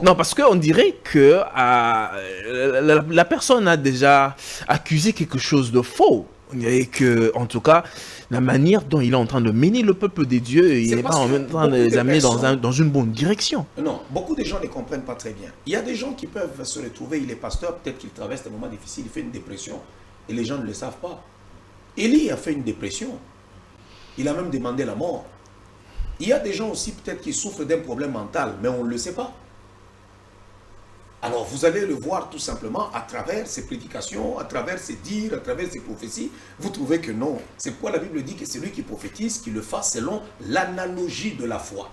[SPEAKER 1] Non, parce qu'on dirait que la personne a déjà accusé quelque chose de faux. On dirait que, en tout cas, la manière dont il est en train de mener le peuple des dieux, il n'est pas en train de les amener dans une bonne direction.
[SPEAKER 4] Non, beaucoup de gens ne comprennent pas très bien. Il y a des gens qui peuvent se retrouver, il est pasteur, peut-être qu'il traverse des moments difficiles, il fait une dépression, et les gens ne le savent pas. Élie a fait une dépression. Il a même demandé la mort. Il y a des gens aussi peut-être qui souffrent d'un problème mental, mais on ne le sait pas. Alors vous allez le voir tout simplement à travers ses prédications, à travers ses dires, à travers ses prophéties. Vous trouvez que non. C'est pourquoi la Bible dit que c'est lui qui prophétise, qu'il le fasse selon l'analogie de la foi.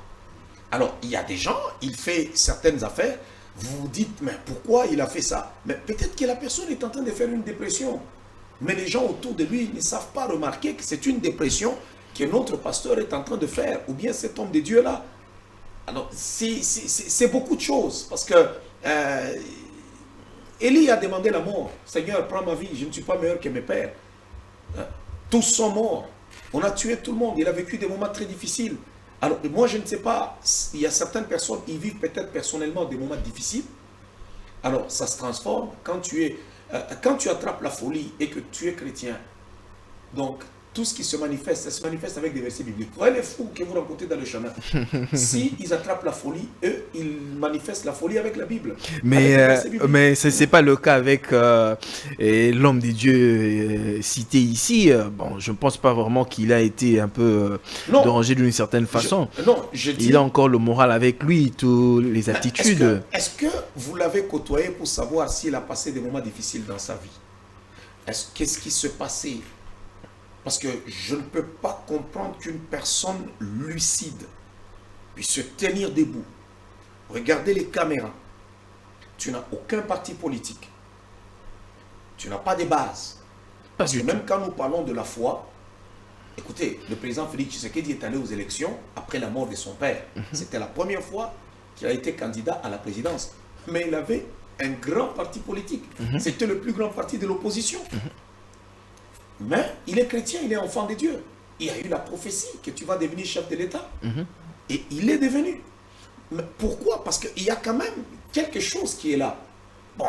[SPEAKER 4] Alors il y a des gens, il fait certaines affaires, vous vous dites, mais pourquoi il a fait ça? Mais peut-être que la personne est en train de faire une dépression. Mais les gens autour de lui ne savent pas remarquer que c'est une dépression que notre pasteur est en train de faire, ou bien cet homme de Dieu-là. Alors c'est beaucoup de choses, parce que Élie a demandé la mort. Seigneur, prends ma vie, je ne suis pas meilleur que mes pères. Tous sont morts. On a tué tout le monde. Il a vécu des moments très difficiles. Alors, moi, je ne sais pas, il y a certaines personnes, ils vivent peut-être personnellement des moments difficiles. Alors, ça se transforme quand tu attrapes la folie et que tu es chrétien. Donc, tout ce qui se manifeste, ça se manifeste avec des versets bibliques. Voyez les fous que vous rencontrez dans le chemin. Si ils attrapent la folie, eux, ils manifestent la folie avec la Bible.
[SPEAKER 1] Mais ce n'est pas le cas avec l'homme de Dieu cité ici. Bon, je ne pense pas vraiment qu'il a été un peu dérangé d'une certaine façon. Il a encore le moral avec lui, toutes les attitudes.
[SPEAKER 4] Est-ce que vous l'avez côtoyé pour savoir s'il a passé des moments difficiles dans sa vie? Qu'est-ce qui se passait? Parce que je ne peux pas comprendre qu'une personne lucide puisse se tenir debout, regarder les caméras. Tu n'as aucun parti politique. Tu n'as pas de base. Parce que même quand nous parlons de la foi, écoutez, le président Félix Tshisekedi est allé aux élections après la mort de son père. C'était la première fois qu'il a été candidat à la présidence. Mais il avait un grand parti politique. C'était le plus grand parti de l'opposition. Mais il est chrétien, il est enfant de Dieu. Il y a eu la prophétie que tu vas devenir chef de l'État. Et il est devenu. Mais pourquoi? Parce qu'il y a quand même quelque chose qui est là. Bon,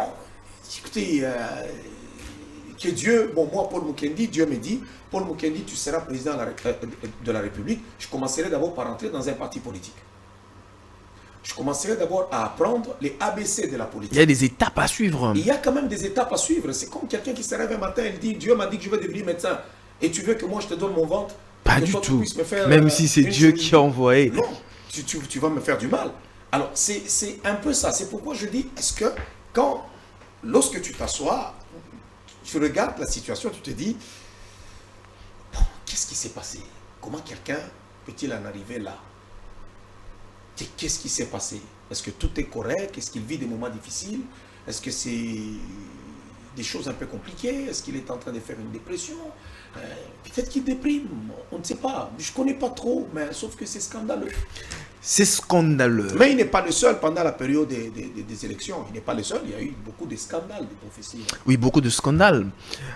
[SPEAKER 4] écoutez, que Dieu, bon, moi, Paul Mukendi, Dieu me dit, Paul Mukendi, tu seras président de la République. Je commencerai d'abord par entrer dans un parti politique. Je commencerai d'abord à apprendre les ABC de la politique.
[SPEAKER 1] Il y a des étapes à suivre.
[SPEAKER 4] Il y a quand même des étapes à suivre. C'est comme quelqu'un qui se réveille un matin et dit, Dieu m'a dit que je vais devenir médecin. Et tu veux que moi je te donne mon ventre?
[SPEAKER 1] Pas du tout. Même si c'est Dieu qui a envoyé.
[SPEAKER 4] Non, tu vas me faire du mal. Alors c'est un peu ça. C'est pourquoi je dis, est-ce que lorsque tu t'assois, tu regardes la situation, tu te dis, bon, qu'est-ce qui s'est passé? Comment quelqu'un peut-il en arriver là? Qu'est-ce qui s'est passé? Est-ce que tout est correct? Est-ce qu'il vit des moments difficiles? Est-ce que c'est des choses un peu compliquées? Est-ce qu'il est en train de faire une dépression? Peut-être qu'il déprime, on ne sait pas. Je ne connais pas trop, mais sauf que c'est scandaleux.
[SPEAKER 1] C'est scandaleux.
[SPEAKER 4] Mais il n'est pas le seul pendant la période des élections. Il n'est pas le seul, il y a eu beaucoup de scandales, de prophéties.
[SPEAKER 1] Oui, beaucoup de scandales.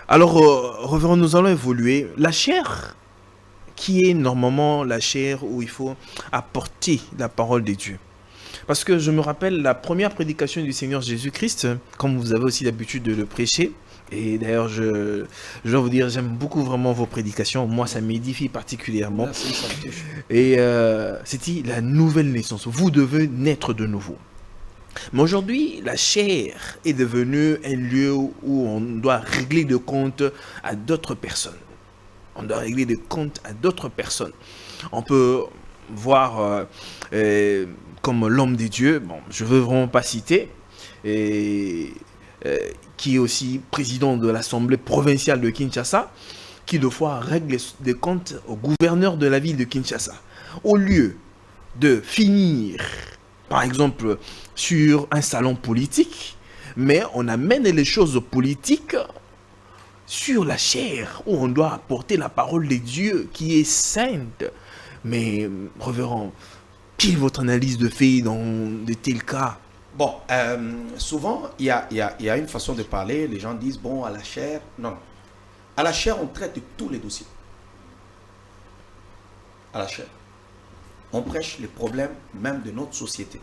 [SPEAKER 1] Alors, revenons, nous allons évoluer. La chair, qui est normalement la chair où il faut apporter la parole de Dieu. Parce que je me rappelle la première prédication du Seigneur Jésus-Christ, comme vous avez aussi l'habitude de le prêcher. Et d'ailleurs, je dois vous dire, j'aime beaucoup vraiment vos prédications. Moi, ça m'édifie particulièrement.
[SPEAKER 4] Merci, ça me touche.
[SPEAKER 1] Et c'était la nouvelle naissance. Vous devez naître de nouveau. Mais aujourd'hui, la chair est devenue un lieu où on doit régler des comptes à d'autres personnes. On doit régler des comptes à d'autres personnes. On peut voir comme l'homme des dieux, bon, je ne veux vraiment pas citer, qui est aussi président de l'Assemblée provinciale de Kinshasa, qui de fois règle des comptes au gouverneur de la ville de Kinshasa. Au lieu de finir, par exemple, sur un salon politique, mais on amène les choses politiques sur la chair, où on doit apporter la parole de Dieu qui est sainte. Mais, révérend, quelle est votre analyse de fait dans de tels cas?
[SPEAKER 4] Bon, souvent, il y a une façon de parler. Les gens disent, bon, à la chair. Non. À la chair, on traite de tous les dossiers. À la chair. On prêche les problèmes même de notre société.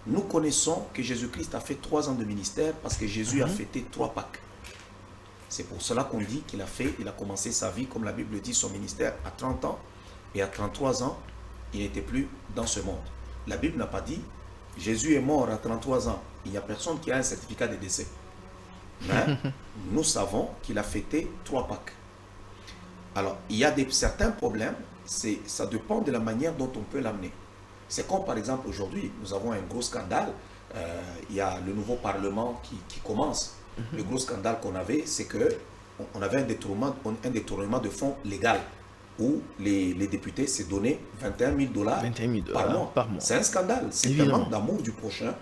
[SPEAKER 4] Nous connaissons que Jésus-Christ a fait 3 ans de ministère parce que Jésus a fêté 3 Pâques. C'est pour cela qu'on dit qu'il a commencé sa vie, comme la Bible dit, son ministère à 30 ans. Et à 33 ans, il n'était plus dans ce monde. La Bible n'a pas dit, Jésus est mort à 33 ans. Il n'y a personne qui a un certificat de décès. Mais nous savons qu'il a fêté 3 Pâques. Alors, il y a certains problèmes, ça dépend de la manière dont on peut l'amener. C'est comme par exemple aujourd'hui, nous avons un gros scandale. Il y a le nouveau Parlement qui commence. Le gros scandale qu'on avait, c'est qu'on avait un détournement de fonds légal où les députés s'est donné 21 000 $ par mois. C'est un scandale. C'est un manque d'amour du prochain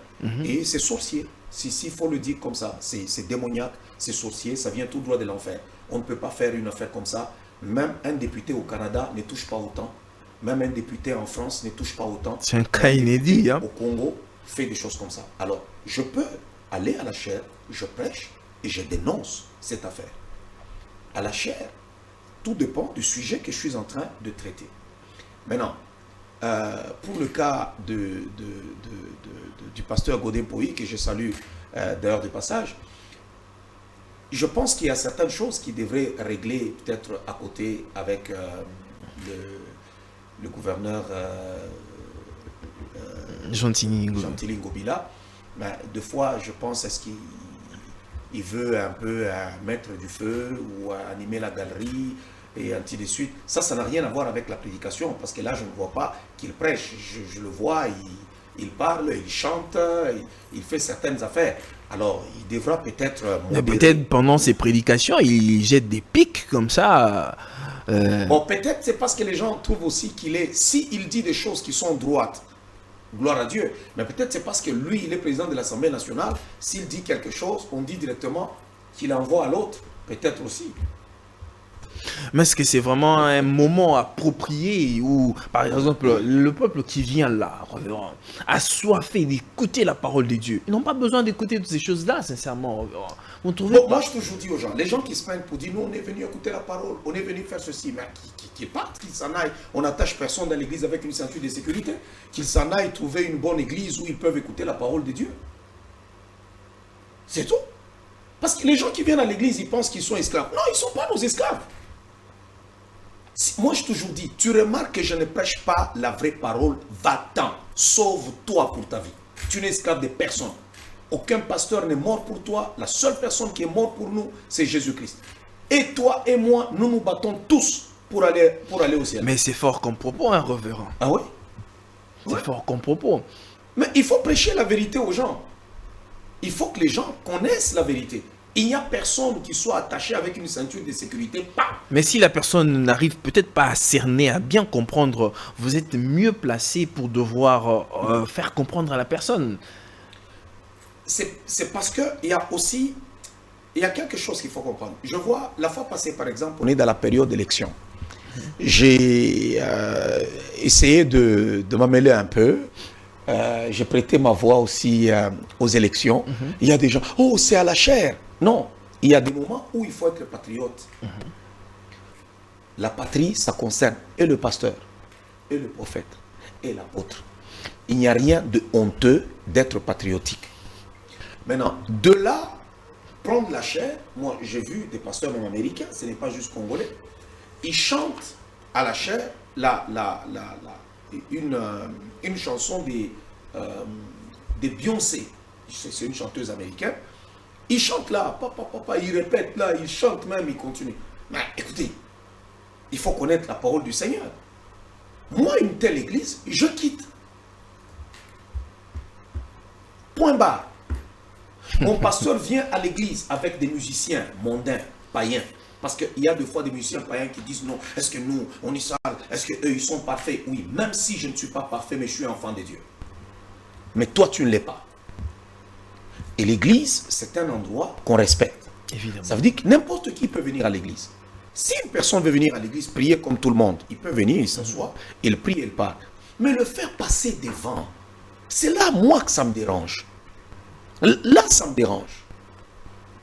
[SPEAKER 4] et c'est sorcier. S'il faut le dire comme ça, c'est démoniaque, c'est sorcier, ça vient tout droit de l'enfer. On ne peut pas faire une affaire comme ça. Même un député au Canada ne touche pas autant. Même un député en France ne touche pas autant.
[SPEAKER 1] C'est un cas inédit.
[SPEAKER 4] Au Congo, fait des choses comme ça. Alors, je peux aller à la chair, je prêche et je dénonce cette affaire. À la chair, tout dépend du sujet que je suis en train de traiter. Maintenant, pour le cas du pasteur Godin Poï, que je salue d'ailleurs de passage, je pense qu'il y a certaines choses qui devraient régler peut-être à côté avec le gouverneur
[SPEAKER 1] Gentili
[SPEAKER 4] Ngobila. Mais deux fois, je pense, est-ce qu'il veut un peu mettre du feu ou animer la galerie et ainsi de suite. Ça n'a rien à voir avec la prédication, parce que là, je ne vois pas qu'il prêche. Je le vois, il parle, il chante, il fait certaines affaires. Alors, il devra peut-être...
[SPEAKER 1] Peut-être pendant ses prédications, il jette des pics comme ça.
[SPEAKER 4] Bon, peut-être c'est parce que les gens trouvent aussi qu'il est... S'il dit des choses qui sont droites, gloire à Dieu. Mais peut-être c'est parce que lui, il est président de l'Assemblée nationale. S'il dit quelque chose, on dit directement qu'il envoie à l'autre. Peut-être aussi.
[SPEAKER 1] Mais est-ce que c'est vraiment un moment approprié où, par exemple, le peuple qui vient là, assoiffé d'écouter la parole de Dieu, ils n'ont pas besoin d'écouter toutes ces choses-là, sincèrement. Vous trouvez
[SPEAKER 4] bon, moi, je toujours dis aux gens, les gens qui se plaignent pour dire, nous, on est venu écouter la parole, on est venu faire ceci, mais qu'ils partent, qu'ils s'en aillent. On n'attache personne dans l'église avec une ceinture de sécurité, qu'ils s'en aillent trouver une bonne église où ils peuvent écouter la parole de Dieu. C'est tout. Parce que les gens qui viennent à l'église, ils pensent qu'ils sont esclaves. Non, ils ne sont pas nos esclaves. Moi, je toujours dis, tu remarques que je ne prêche pas la vraie parole, va-t'en, sauve-toi pour ta vie. Tu n'es esclave de personne. Aucun pasteur n'est mort pour toi. La seule personne qui est morte pour nous, c'est Jésus-Christ. Et toi et moi, nous nous battons tous pour aller au ciel.
[SPEAKER 1] Mais c'est fort comme propos, hein, révérend.
[SPEAKER 4] Ah oui?
[SPEAKER 1] C'est fort comme propos.
[SPEAKER 4] Mais il faut prêcher la vérité aux gens. Il faut que les gens connaissent la vérité. Il n'y a personne qui soit attaché avec une ceinture de sécurité. Pas.
[SPEAKER 1] Mais si la personne n'arrive peut-être pas à cerner, à bien comprendre, vous êtes mieux placé pour devoir faire comprendre à la personne.
[SPEAKER 4] C'est parce qu'il y a aussi, il y a quelque chose qu'il faut comprendre. Je vois, la fois passée par exemple, on est dans la période d'élection. J'ai essayé de m'amêler un peu. J'ai prêté ma voix aussi aux élections. Il y a des gens, oh, c'est à la chair. Non, il y a des moments où il faut être patriote. La patrie, ça concerne et le pasteur, et le prophète, et l'apôtre. Il n'y a rien de honteux d'être patriotique. Maintenant, de là, prendre la chair, moi j'ai vu des pasteurs même américains, ce n'est pas juste congolais, ils chantent à la chair une chanson de Beyoncé. C'est une chanteuse américaine. Ils chantent là, papa, ils répètent là, ils chantent même, ils continuent. Mais écoutez, il faut connaître la parole du Seigneur. Moi, une telle église, je quitte. Point barre. Mon pasteur vient à l'église avec des musiciens mondains, païens. Parce qu'il y a des fois des musiciens païens qui disent non, est-ce que nous, on est sale? Est-ce qu'eux, ils sont parfaits? Oui, même si je ne suis pas parfait, mais je suis enfant de Dieu. Mais toi, tu ne l'es pas. Et l'église, c'est un endroit qu'on respecte.
[SPEAKER 1] Évidemment.
[SPEAKER 4] Ça veut dire que n'importe qui peut venir à l'église. Si une personne veut venir à l'église prier comme tout le monde, il peut venir, il s'assoit, il prie, il part. Mais le faire passer devant, c'est là, moi, que ça me dérange. Là, ça me dérange.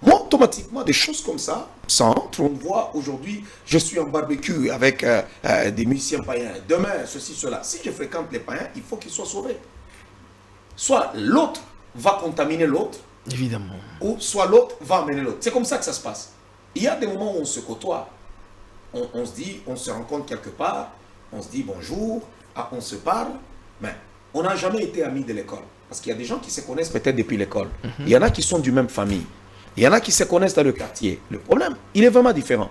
[SPEAKER 4] Moi, automatiquement, des choses comme ça entre. On voit aujourd'hui, je suis en barbecue avec des musiciens païens. Demain, ceci, cela. Si je fréquente les païens, il faut qu'ils soient sauvés. Soit l'autre va contaminer l'autre,
[SPEAKER 1] Évidemment.
[SPEAKER 4] ou soit l'autre va amener l'autre. C'est comme ça que ça se passe. Il y a des moments où on se côtoie. On se dit, on se rencontre quelque part, on se dit bonjour, on se parle, mais on n'a jamais été amis de l'école. Parce qu'il y a des gens qui se connaissent peut-être depuis l'école. Il y en a qui sont du même famille. Il y en a qui se connaissent dans le quartier. Le problème, il est vraiment différent.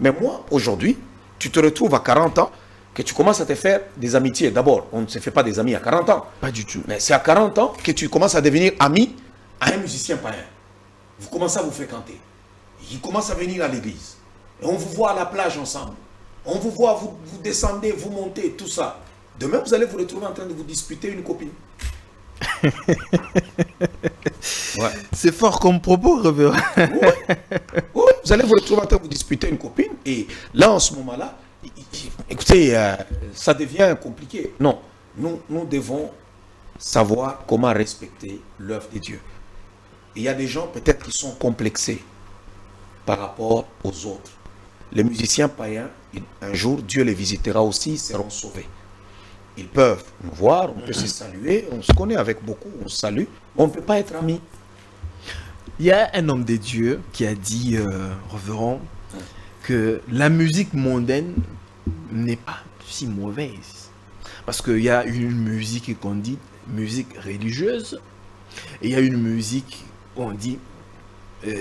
[SPEAKER 4] Mais moi, aujourd'hui, tu te retrouves à 40 ans, que tu commences à te faire des amitiés. D'abord, on ne se fait pas des amis à 40 ans.
[SPEAKER 1] Pas du tout.
[SPEAKER 4] Mais c'est à 40 ans que tu commences à devenir ami à un musicien païen. Vous commencez à vous fréquenter. Il commence à venir à l'église. Et on vous voit à la plage ensemble. On vous voit, vous descendez, vous montez, tout ça. Demain, vous allez vous retrouver en train de vous disputer une copine. Ouais.
[SPEAKER 1] C'est fort comme propos, révérend.
[SPEAKER 4] Oui, vous allez vous retrouver en train de vous disputer une copine. Et là, en ce moment-là, écoutez, ça devient compliqué. Non, nous devons savoir comment respecter l'œuvre de Dieu. Il y a des gens peut-être qui sont complexés par rapport aux autres. Les musiciens païens, un jour, Dieu les visitera aussi, ils seront sauvés. Ils peuvent nous voir, on peut se saluer, on se connaît avec beaucoup, on se salue, mais on ne peut pas être amis.
[SPEAKER 1] Il y a un homme de Dieu qui a dit, révérend, que la musique mondaine n'est pas si mauvaise. Parce qu'il y a une musique qu'on dit musique religieuse, et il y a une musique qu'on dit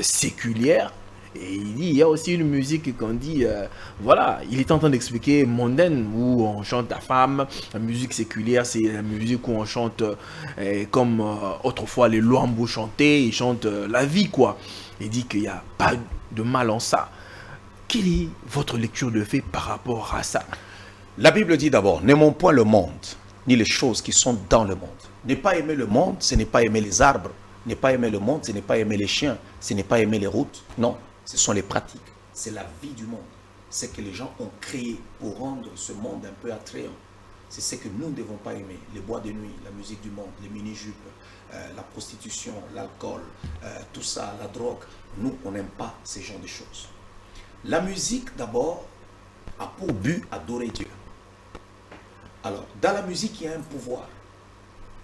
[SPEAKER 1] séculière, et il y a aussi une musique qu'on dit, voilà, il est en train d'expliquer mondaine, où on chante la femme. La musique séculière, c'est la musique où on chante comme autrefois les Luambo chantaient, ils chantent la vie, quoi. Il dit qu'il n'y a pas de mal en ça. Quelle est votre lecture de fait par rapport à ça?
[SPEAKER 4] La Bible dit d'abord, n'aimons point le monde, ni les choses qui sont dans le monde. Ne pas aimer le monde, ce n'est pas aimer les arbres. Ne pas aimer le monde, ce n'est pas aimer les chiens. Ce n'est pas aimer les routes. Non, ce sont les pratiques. C'est la vie du monde. C'est que les gens ont créé pour rendre ce monde un peu attrayant. C'est ce que nous ne devons pas aimer. Les boîtes de nuit, la musique du monde, les mini-jupes, la prostitution, l'alcool, tout ça, la drogue. Nous, on n'aime pas ces genres de choses. La musique, d'abord, a pour but adorer Dieu. Alors, dans la musique, il y a un pouvoir.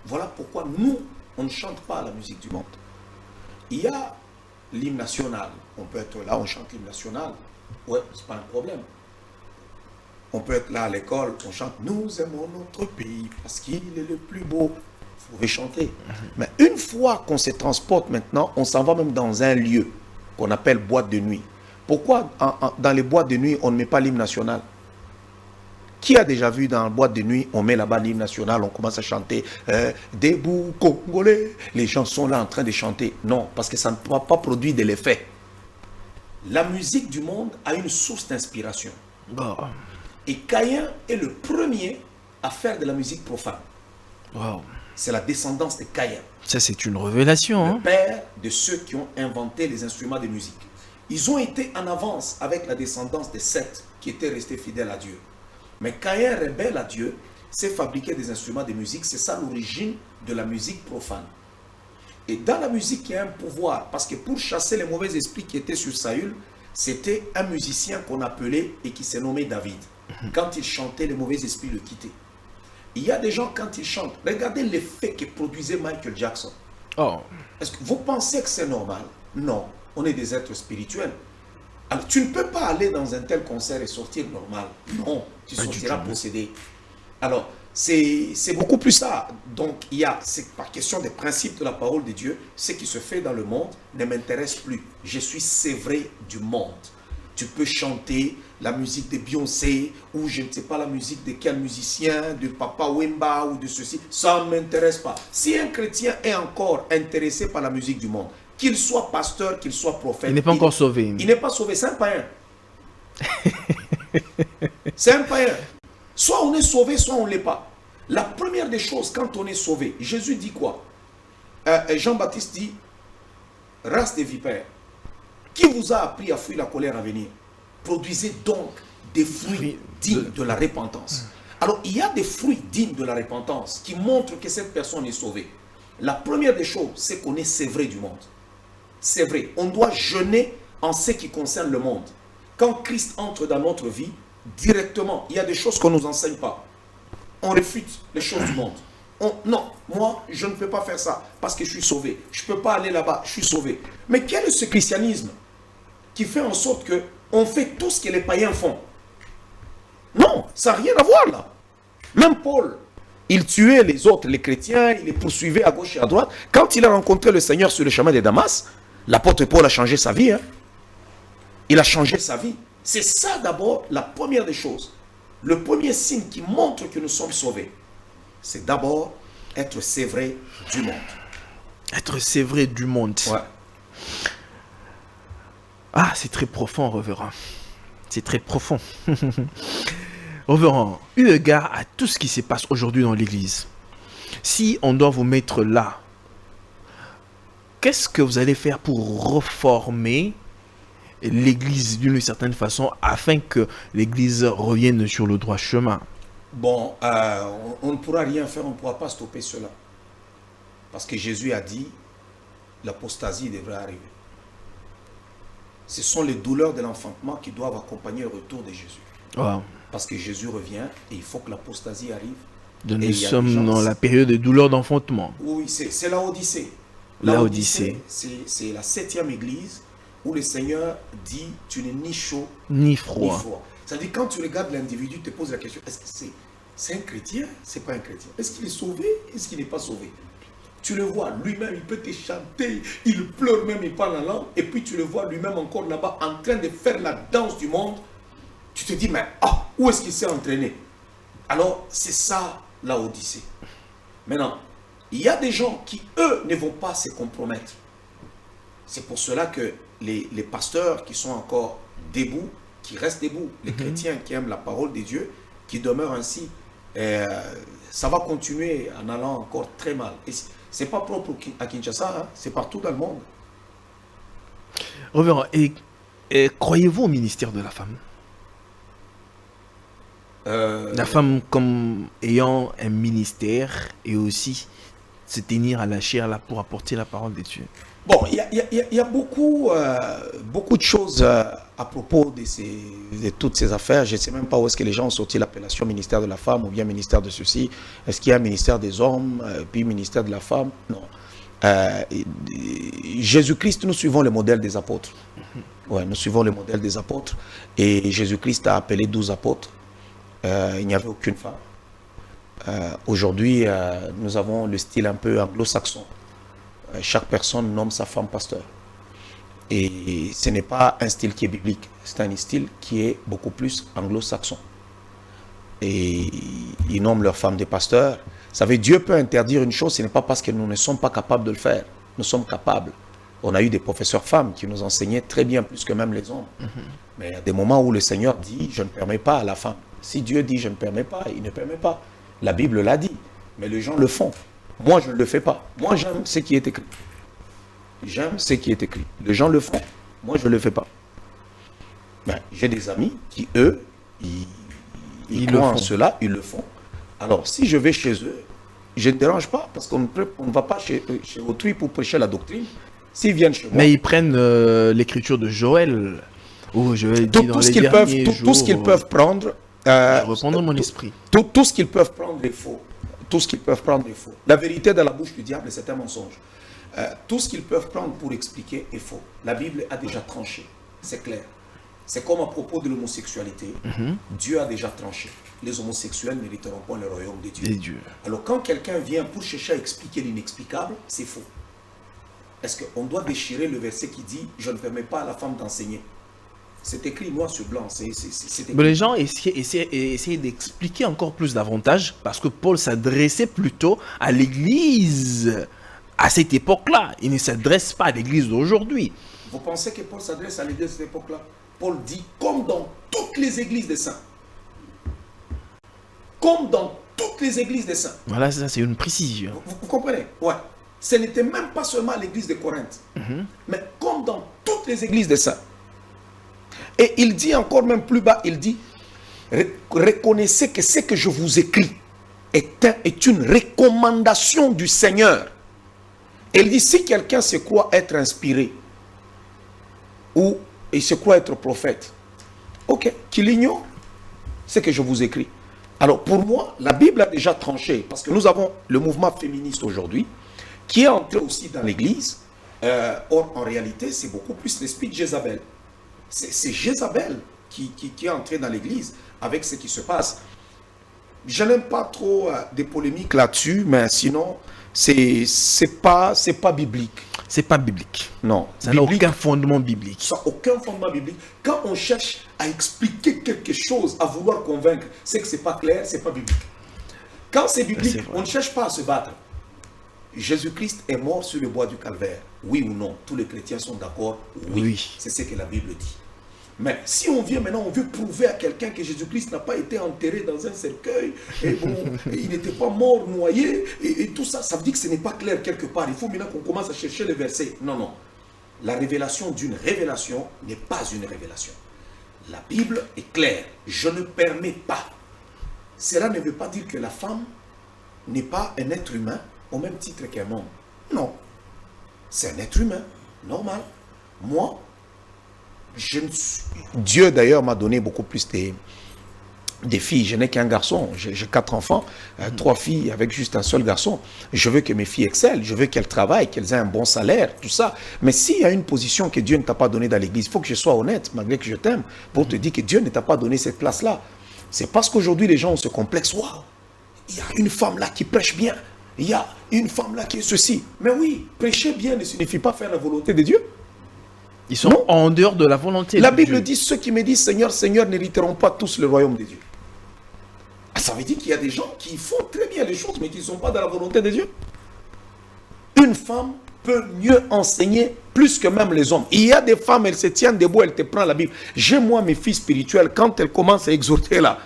[SPEAKER 4] Voilà pourquoi nous, on ne chante pas la musique du monde. Il y a l'hymne national. On peut être là, on chante l'hymne national. Ouais, c'est pas un problème. On peut être là à l'école, on chante « Nous aimons notre pays parce qu'il est le plus beau ». Vous pouvez chanter. Mais une fois qu'on se transporte maintenant, on s'en va même dans un lieu qu'on appelle boîte de nuit. Pourquoi dans les boîtes de nuit, on ne met pas l'hymne national? Qui a déjà vu dans la boîte de nuit, on met là-bas l'hymne national, on commence à chanter Debout Congolais. Les gens sont là en train de chanter. Non, parce que ça ne va pas produire de l'effet. La musique du monde a une source d'inspiration.
[SPEAKER 1] Bon.
[SPEAKER 4] Et Caïn est le premier à faire de la musique profane.
[SPEAKER 1] Wow.
[SPEAKER 4] C'est la descendance de Caïn.
[SPEAKER 1] Ça, c'est une révélation.
[SPEAKER 4] Le père de ceux qui ont inventé les instruments de musique. Ils ont été en avance avec la descendance de Seth, qui était resté fidèle à Dieu. Mais Caïn, rebelle à Dieu, s'est fabriqué des instruments de musique. C'est ça l'origine de la musique profane. Et dans la musique, il y a un pouvoir. Parce que pour chasser les mauvais esprits qui étaient sur Saül, c'était un musicien qu'on appelait et qui s'est nommé David. Quand il chantait, les mauvais esprits le quittaient. Il y a des gens, quand ils chantent, regardez l'effet que produisait Michael Jackson.
[SPEAKER 1] Oh.
[SPEAKER 4] Est-ce que vous pensez que c'est normal? Non. On est des êtres spirituels. Alors, tu ne peux pas aller dans un tel concert et sortir normal. Non, tu sortiras possédé. Alors, c'est beaucoup plus ça. Donc, c'est par question des principes de la parole de Dieu. Ce qui se fait dans le monde ne m'intéresse plus. Je suis sévré du monde. Tu peux chanter la musique de Beyoncé ou je ne sais pas la musique de quel musicien, de Papa Wemba ou de ceci. Ça ne m'intéresse pas. Si un chrétien est encore intéressé par la musique du monde, qu'il soit pasteur, qu'il soit prophète,
[SPEAKER 1] Il n'est pas encore sauvé.
[SPEAKER 4] Il n'est pas sauvé, c'est un païen. C'est un païen. Soit on est sauvé, soit on ne l'est pas. La première des choses, quand on est sauvé, Jésus dit quoi? Jean-Baptiste dit, race des vipères. Qui vous a appris à fuir la colère à venir? Produisez donc des fruits dignes de la repentance. Alors, il y a des fruits dignes de la repentance qui montrent que cette personne est sauvée. La première des choses, c'est qu'on est sévré du monde. C'est vrai, on doit jeûner en ce qui concerne le monde. Quand Christ entre dans notre vie, directement, il y a des choses qu'on ne nous enseigne pas. On réfute les choses du monde. Non, moi, je ne peux pas faire ça parce que je suis sauvé. Je ne peux pas aller là-bas, je suis sauvé. Mais quel est ce christianisme qui fait en sorte que on fait tout ce que les païens font? Non, ça n'a rien à voir là. Même Paul, il tuait les autres, les chrétiens, il les poursuivait à gauche et à droite. Quand il a rencontré le Seigneur sur le chemin de Damas, l'apôtre Paul a changé sa vie. Il a changé sa vie. C'est ça d'abord la première des choses. Le premier signe qui montre que nous sommes sauvés, c'est d'abord être sévré du monde.
[SPEAKER 1] Être sévré du monde.
[SPEAKER 4] Ouais.
[SPEAKER 1] Ah, c'est très profond, Révérend. C'est très profond. Révérend, eu égard à tout ce qui se passe aujourd'hui dans l'Église, si on doit vous mettre là, qu'est-ce que vous allez faire pour reformer l'Église d'une certaine façon afin que l'Église revienne sur le droit chemin?
[SPEAKER 4] Bon, on ne pourra rien faire, on ne pourra pas stopper cela. Parce que Jésus a dit, l'apostasie devrait arriver. Ce sont les douleurs de l'enfantement qui doivent accompagner le retour de Jésus.
[SPEAKER 1] Wow.
[SPEAKER 4] Parce que Jésus revient et il faut que l'apostasie arrive.
[SPEAKER 1] Donc nous sommes dans la période de douleur d'enfantement.
[SPEAKER 4] Oui, c'est la Odyssée.
[SPEAKER 1] L'Odyssée.
[SPEAKER 4] C'est la 7e église où le Seigneur dit, tu n'es ni chaud
[SPEAKER 1] Ni froid.
[SPEAKER 4] C'est-à-dire, quand tu regardes l'individu, tu te poses la question, est-ce que c'est un chrétien? C'est pas un chrétien. Est-ce qu'il est sauvé? Est-ce qu'il n'est pas sauvé? Tu le vois, lui-même, il peut te chanter, il pleure même, il parle en langue, et puis tu le vois lui-même encore là-bas en train de faire la danse du monde. Tu te dis, mais où est-ce qu'il s'est entraîné? Alors, c'est ça la Odyssée. Maintenant, il y a des gens qui, eux, ne vont pas se compromettre. C'est pour cela que les pasteurs qui sont encore debout, qui restent debout, les chrétiens qui aiment la parole de Dieu, qui demeurent ainsi, ça va continuer en allant encore très mal. Et ce n'est pas propre à Kinshasa, hein, c'est partout dans le monde.
[SPEAKER 1] Révérend, et croyez-vous au ministère de la femme? La femme comme ayant un ministère et aussi se tenir à la chair là pour apporter la parole de Dieu.
[SPEAKER 4] Bon, il y a beaucoup de choses à propos de toutes ces affaires. Je ne sais même pas où est-ce que les gens ont sorti l'appellation ministère de la femme ou bien ministère de ceci. Est-ce qu'il y a un ministère des hommes, puis ministère de la femme? Non. Jésus-Christ, nous suivons le modèle des apôtres. Ouais, nous suivons le modèle des apôtres. Et Jésus-Christ a appelé 12 apôtres. Il n'y avait aucune femme. Aujourd'hui, nous avons le style un peu anglo-saxon. Chaque personne nomme sa femme pasteur. Et ce n'est pas un style qui est biblique. C'est un style qui est beaucoup plus anglo-saxon. Et ils nomment leur femme des pasteurs. Vous savez, Dieu peut interdire une chose, ce n'est pas parce que nous ne sommes pas capables de le faire. Nous sommes capables. On a eu des professeurs femmes qui nous enseignaient très bien, plus que même les hommes. Mais il y a des moments où le Seigneur dit, je ne permets pas à la femme. Si Dieu dit, je ne permets pas, il ne permet pas. La Bible l'a dit, mais les gens le font. Moi, je ne le fais pas. Moi, j'aime ce qui est écrit. J'aime ce qui est écrit. Les gens le font. Moi, je ne le fais pas. Ben, j'ai des amis qui, eux, ils croient en cela, ils le font. Alors, si je vais chez eux, je ne dérange pas, parce qu'on ne va pas chez autrui pour prêcher la doctrine. S'ils viennent chez moi...
[SPEAKER 1] Mais ils prennent l'écriture de Joël. Tout
[SPEAKER 4] ce qu'ils peuvent prendre...
[SPEAKER 1] reprendre mon esprit.
[SPEAKER 4] Tout ce qu'ils peuvent prendre est faux. Tout ce qu'ils peuvent prendre est faux. La vérité dans la bouche du diable, c'est un mensonge. Tout ce qu'ils peuvent prendre pour expliquer est faux. La Bible a déjà tranché. C'est clair. C'est comme à propos de l'homosexualité. Dieu a déjà tranché. Les homosexuels n'hériteront pas le royaume de Dieu. Alors quand quelqu'un vient pour chercher à expliquer l'inexplicable, c'est faux. Est-ce qu'on doit déchirer le verset qui dit « Je ne permets pas à la femme d'enseigner » C'est écrit noir sur blanc.
[SPEAKER 1] Mais les gens essaient d'expliquer encore plus davantage parce que Paul s'adressait plutôt à l'église à cette époque-là. Il ne s'adresse pas à l'église d'aujourd'hui.
[SPEAKER 4] Vous pensez que Paul s'adresse à l'église de cette époque-là? Paul dit comme dans toutes les églises des saints. Comme dans toutes les églises des saints.
[SPEAKER 1] Voilà, ça c'est une précision.
[SPEAKER 4] Vous comprenez? Ouais. Ce n'était même pas seulement l'église de Corinthe, mais comme dans toutes les églises des saints. Et il dit encore même plus bas, il dit, reconnaissez que ce que je vous écris est une recommandation du Seigneur. Et il dit, si quelqu'un se croit être inspiré, ou il se croit être prophète, ok, qu'il ignore ce que je vous écris. Alors pour moi, la Bible a déjà tranché, parce que nous avons le mouvement féministe aujourd'hui, qui est entré aussi dans l'église. Or, en réalité, c'est beaucoup plus l'esprit de Jézabel. C'est Jézabel qui est entré dans l'église avec ce qui se passe. Je n'aime pas trop des polémiques là-dessus, mais sinon, c'est pas biblique.
[SPEAKER 1] C'est pas biblique.
[SPEAKER 4] Non.
[SPEAKER 1] Ça n'a aucun fondement biblique.
[SPEAKER 4] Ça n'a aucun fondement biblique. Quand on cherche à expliquer quelque chose, à vouloir convaincre, c'est que c'est pas clair, c'est pas biblique. Quand c'est biblique, on ne cherche pas à se battre. Jésus-Christ est mort sur le bois du calvaire. Oui ou non? Tous les chrétiens sont d'accord? Oui. C'est ce que la Bible dit. Mais si on vient maintenant, on veut prouver à quelqu'un que Jésus-Christ n'a pas été enterré dans un cercueil, et bon, et il n'était pas mort, noyé, et tout ça, ça veut dire que ce n'est pas clair quelque part. Il faut maintenant qu'on commence à chercher les versets. Non, non. La révélation d'une révélation n'est pas une révélation. La Bible est claire. Je ne permets pas. Cela ne veut pas dire que la femme n'est pas un être humain au même titre qu'un homme. Non. C'est un être humain, normal. Moi, Dieu d'ailleurs m'a donné beaucoup plus des filles. Je n'ai qu'un garçon. J'ai 4 enfants, 3 filles avec juste un seul garçon. Je veux que mes filles excellent. Je veux qu'elles travaillent, qu'elles aient un bon salaire, tout ça. Mais s'il y a une position que Dieu ne t'a pas donnée dans l'église, il faut que je sois honnête, malgré que je t'aime, pour te dire que Dieu ne t'a pas donné cette place-là. C'est parce qu'aujourd'hui les gens ont ce complexe. Waouh, il y a une femme là qui prêche bien. Il y a une femme là qui est ceci. Mais oui, prêcher bien ne signifie pas faire la volonté de Dieu.
[SPEAKER 1] Ils sont en dehors de la volonté de Dieu.
[SPEAKER 4] La Bible dit, ceux qui me disent Seigneur, Seigneur, n'hériteront pas tous le royaume de Dieu. Ça veut dire qu'il y a des gens qui font très bien les choses, mais qui ne sont pas dans la volonté de Dieu. Une femme peut mieux enseigner plus que même les hommes. Il y a des femmes, elles se tiennent debout, elles te prennent la Bible. J'ai moi mes filles spirituelles, quand elles commencent à exhorter là,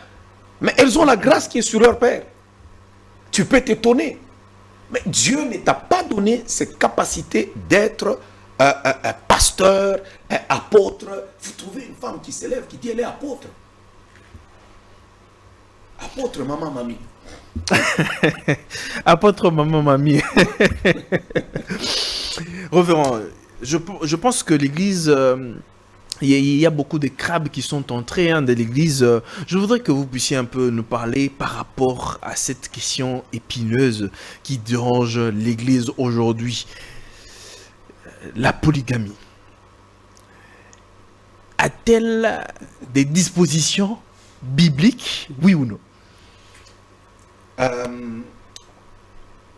[SPEAKER 4] mais elles ont la grâce qui est sur leur père. Tu peux t'étonner. Mais Dieu ne t'a pas donné cette capacité d'être pasteur, apôtre. Vous trouvez une femme qui s'élève, qui dit elle est apôtre. Apôtre, maman, mamie.
[SPEAKER 1] Apôtre, maman, mamie. Révérend, je pense que l'église, il y a beaucoup de crabes qui sont entrés de l'église. Je voudrais que vous puissiez un peu nous parler par rapport à cette question épineuse qui dérange l'église aujourd'hui. La polygamie a-t-elle des dispositions bibliques, oui ou non?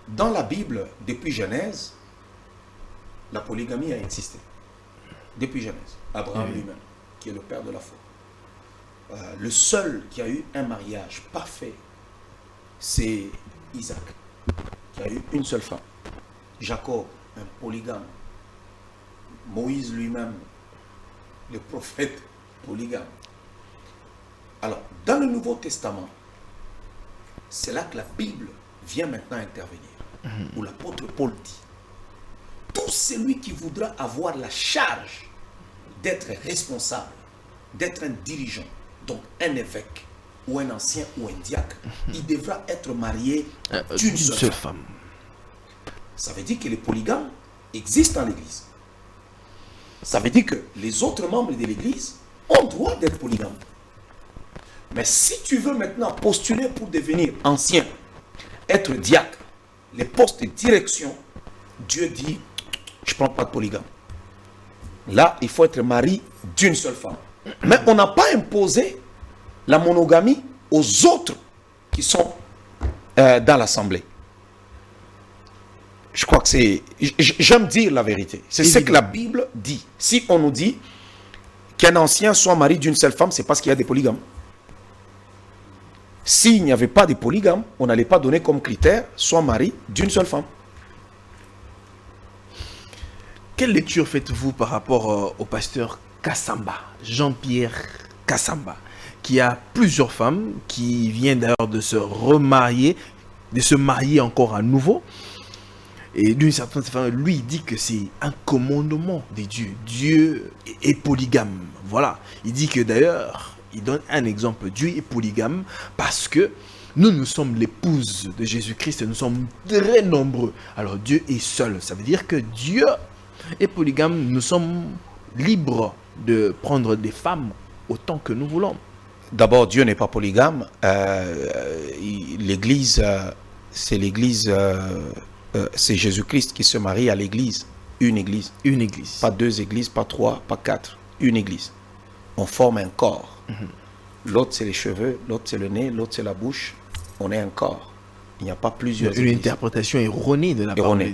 [SPEAKER 4] Dans la Bible, depuis Genèse, la polygamie a existé. Depuis Genèse. Abraham lui-même, qui est le père de la foi. Le seul qui a eu un mariage parfait, c'est Isaac, qui a eu une seule femme. Jacob, un polygame. Moïse lui-même, le prophète polygame. Alors, dans le Nouveau Testament, c'est là que la Bible vient maintenant intervenir. Où l'apôtre Paul dit, tout celui qui voudra avoir la charge d'être responsable, d'être un dirigeant, donc un évêque, ou un ancien, ou un diacre, il devra être marié d'une seule femme. Ça veut dire que les polygames existent dans l'Église. Ça veut dire que les autres membres de l'Église ont droit d'être polygames. Mais si tu veux maintenant postuler pour devenir ancien, être diacre, les postes de direction, Dieu dit, je ne prends pas de polygame. Là, il faut être mari d'une seule femme. Mais on n'a pas imposé la monogamie aux autres qui sont dans l'assemblée. Je crois que c'est... J'aime dire la vérité. C'est ce que la Bible dit. Si on nous dit qu'un ancien soit mari d'une seule femme, c'est parce qu'il y a des polygames. S'il n'y avait pas de polygames, on n'allait pas donner comme critère soit mari d'une seule femme.
[SPEAKER 1] Quelle lecture faites-vous par rapport au pasteur Kassamba, Jean-Pierre Kassamba, qui a plusieurs femmes, qui vient d'ailleurs de se remarier, de se marier encore à nouveau, Et d'une certaine façon, lui il dit que c'est un commandement de Dieu. Dieu est polygame. Voilà. Il dit que d'ailleurs, il donne un exemple. Dieu est polygame parce que nous sommes l'épouse de Jésus-Christ et nous sommes très nombreux. Alors Dieu est seul. Ça veut dire que Dieu est polygame. Nous sommes libres de prendre des femmes autant que nous voulons.
[SPEAKER 4] D'abord, Dieu n'est pas polygame. L'Église, c'est l'Église, c'est Jésus-Christ qui se marie à l'Église. Une Église.
[SPEAKER 1] Une Église.
[SPEAKER 4] Pas deux Églises, pas trois, pas quatre. Une Église. On forme un corps. L'autre, c'est les cheveux, l'autre, c'est le nez, l'autre, c'est la bouche. On est un corps. Il n'y a pas plusieurs
[SPEAKER 1] Une
[SPEAKER 4] églises.
[SPEAKER 1] interprétation erronée de la parole.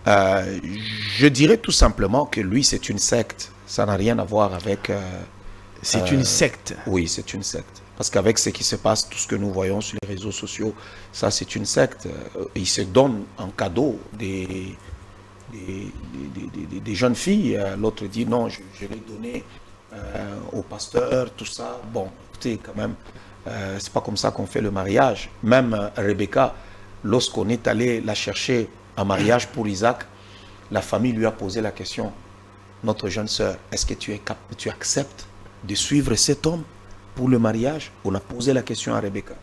[SPEAKER 4] Je dirais tout simplement que lui, c'est une secte. Ça n'a rien à voir avec...
[SPEAKER 1] c'est une secte.
[SPEAKER 4] Oui, c'est une secte. Parce qu'avec ce qui se passe, tout ce que nous voyons sur les réseaux sociaux, ça, c'est une secte. Ils se donnent en cadeau des jeunes filles. L'autre dit, non, je l'ai donné au pasteur, tout ça. Bon, écoutez, quand même, c'est pas comme ça qu'on fait le mariage. Même Rebecca, lorsqu'on est allé la chercher en mariage pour Isaac, la famille lui a posé la question, notre jeune sœur, est-ce que tu acceptes de suivre cet homme pour le mariage? On a posé la question à Rebecca.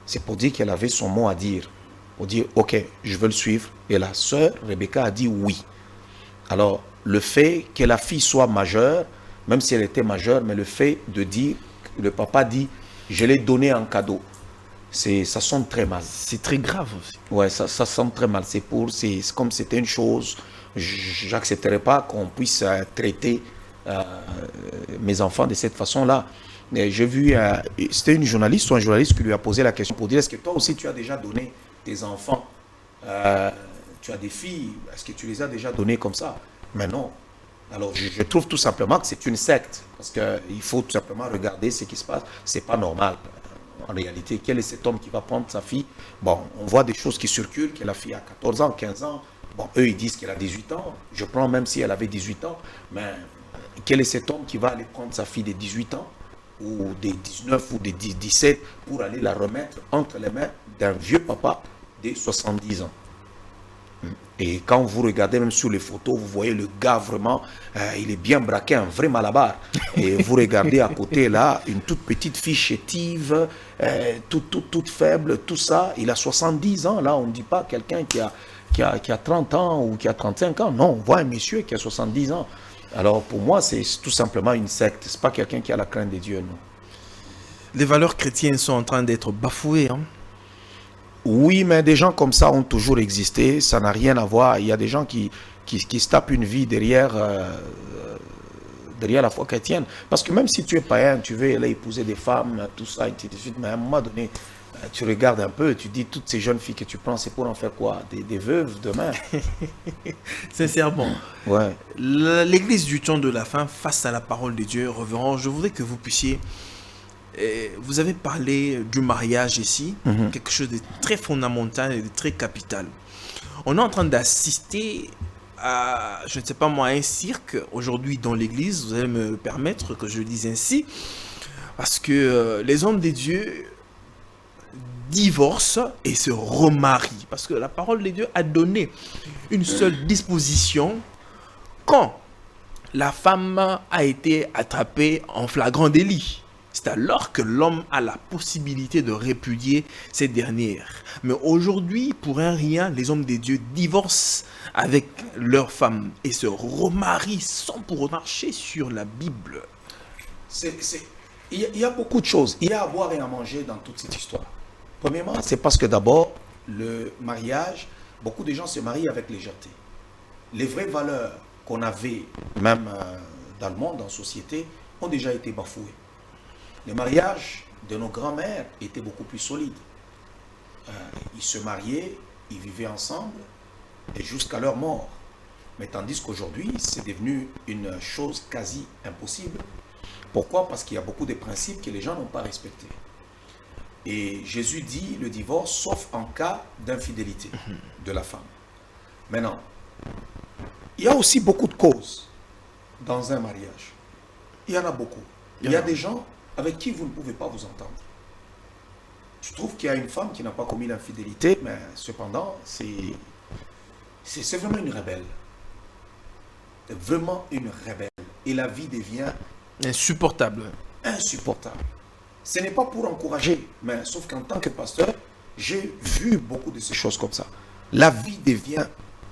[SPEAKER 4] C'est pour dire qu'elle avait son mot à dire. Pour dire, ok, je veux le suivre. Et la sœur, Rebecca, a dit oui. Alors, le fait que la fille soit majeure, même si elle était majeure, mais le fait de dire, le papa dit, je l'ai donné en cadeau. Ça sonne très mal.
[SPEAKER 1] C'est très grave aussi.
[SPEAKER 4] Ouais, ça sonne très mal. C'est comme c'était une chose. J'accepterais pas qu'on puisse traiter mes enfants de cette façon-là. J'ai vu, c'était une journaliste ou un journaliste qui lui a posé la question pour dire, est-ce que toi aussi tu as déjà donné tes enfants, tu as des filles, est-ce que tu les as déjà donnés comme ça? Mais non. Alors je trouve tout simplement que c'est une secte, parce qu'il faut tout simplement regarder ce qui se passe. C'est pas normal. En réalité, quel est cet homme qui va prendre sa fille? Bon, on voit des choses qui circulent, que la fille a 14 ans, 15 ans. Bon, eux, ils disent qu'elle a 18 ans. Je prends même si elle avait 18 ans. Mais quel est cet homme qui va aller prendre sa fille de 18 ans, ou des 19 ou des 17, pour aller la remettre entre les mains d'un vieux papa de 70 ans? Et quand vous regardez même sur les photos, vous voyez le gars vraiment, il est bien braqué, un vrai malabar. Et vous regardez à côté là, une toute petite fille chétive, toute faible, tout ça. Il a 70 ans, là on ne dit pas quelqu'un qui a 30 ans ou qui a 35 ans. Non, on voit un monsieur qui a 70 ans. Alors pour moi, c'est tout simplement une secte. Ce n'est pas quelqu'un qui a la crainte de Dieu, non.
[SPEAKER 1] Les valeurs chrétiennes sont en train d'être bafouées, hein?
[SPEAKER 4] Oui, mais des gens comme ça ont toujours existé. Ça n'a rien à voir. Il y a des gens qui se tapent une vie derrière la foi chrétienne. Parce que même si tu es païen, tu veux aller épouser des femmes, tout ça, et tout de suite, mais à un moment donné, tu regardes un peu, tu dis, toutes ces jeunes filles que tu prends, c'est pour en faire quoi? Des veuves demain?
[SPEAKER 1] Sincèrement.
[SPEAKER 4] Ouais.
[SPEAKER 1] L'église du temps de la fin, face à la parole de Dieu, révérend, je voudrais que vous puissiez... vous avez parlé du mariage ici, quelque chose de très fondamental et de très capital. On est en train d'assister à, je ne sais pas moi, un cirque aujourd'hui dans l'église. Vous allez me permettre que je le dise ainsi, parce que les hommes de Dieu divorcent et se remarient, parce que la parole de Dieu a donné une seule disposition quand la femme a été attrapée en flagrant délit. C'est alors que l'homme a la possibilité de répudier cette dernière. Mais aujourd'hui, pour un rien, les hommes de Dieu divorcent avec leurs femmes et se remarient sans pour autant marcher sur la Bible.
[SPEAKER 4] Il y a beaucoup de choses. Il y a à boire et à manger dans toute cette histoire. Premièrement, c'est parce que d'abord, le mariage, beaucoup de gens se marient avec légèreté. Les vraies valeurs qu'on avait, même dans le monde, en société, ont déjà été bafouées. Les mariages de nos grands-mères étaient beaucoup plus solides. Ils se mariaient, ils vivaient ensemble, et jusqu'à leur mort. Mais tandis qu'aujourd'hui, c'est devenu une chose quasi impossible. Pourquoi? Parce qu'il y a beaucoup de principes que les gens n'ont pas respectés. Et Jésus dit le divorce, sauf en cas d'infidélité de la femme. Maintenant, il y a aussi beaucoup de causes dans un mariage. Il y en a beaucoup. Il y a des gens avec qui vous ne pouvez pas vous entendre. Tu trouves qu'il y a une femme qui n'a pas commis l'infidélité, mais cependant, c'est vraiment une rebelle. Vraiment une rebelle. Et la vie devient
[SPEAKER 1] Insupportable.
[SPEAKER 4] insupportable. Ce n'est pas pour encourager, mais sauf qu'en tant que pasteur, j'ai vu beaucoup de ces choses comme ça. La vie devient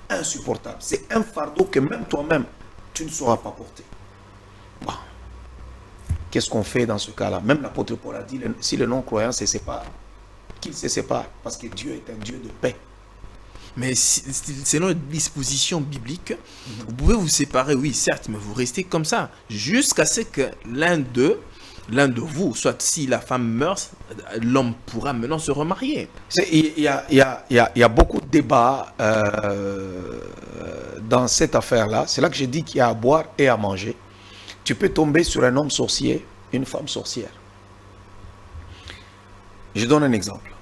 [SPEAKER 4] insupportable. C'est un fardeau que même toi-même, tu ne sauras pas porter. Bon. Qu'est-ce qu'on fait dans ce cas-là? Même l'apôtre Paul a dit, si le non-croyant se sépare, qu'il se sépare, parce que Dieu est un Dieu de paix.
[SPEAKER 1] Mais selon les dispositions bibliques, vous pouvez vous séparer, oui, certes, mais vous restez comme ça, jusqu'à ce que l'un de vous, soit si la femme meurt, l'homme pourra maintenant se remarier.
[SPEAKER 4] Il y a beaucoup de débats dans cette affaire-là. C'est là que j'ai dit qu'il y a à boire et à manger. Tu peux tomber sur un homme sorcier, une femme sorcière. Je donne un exemple.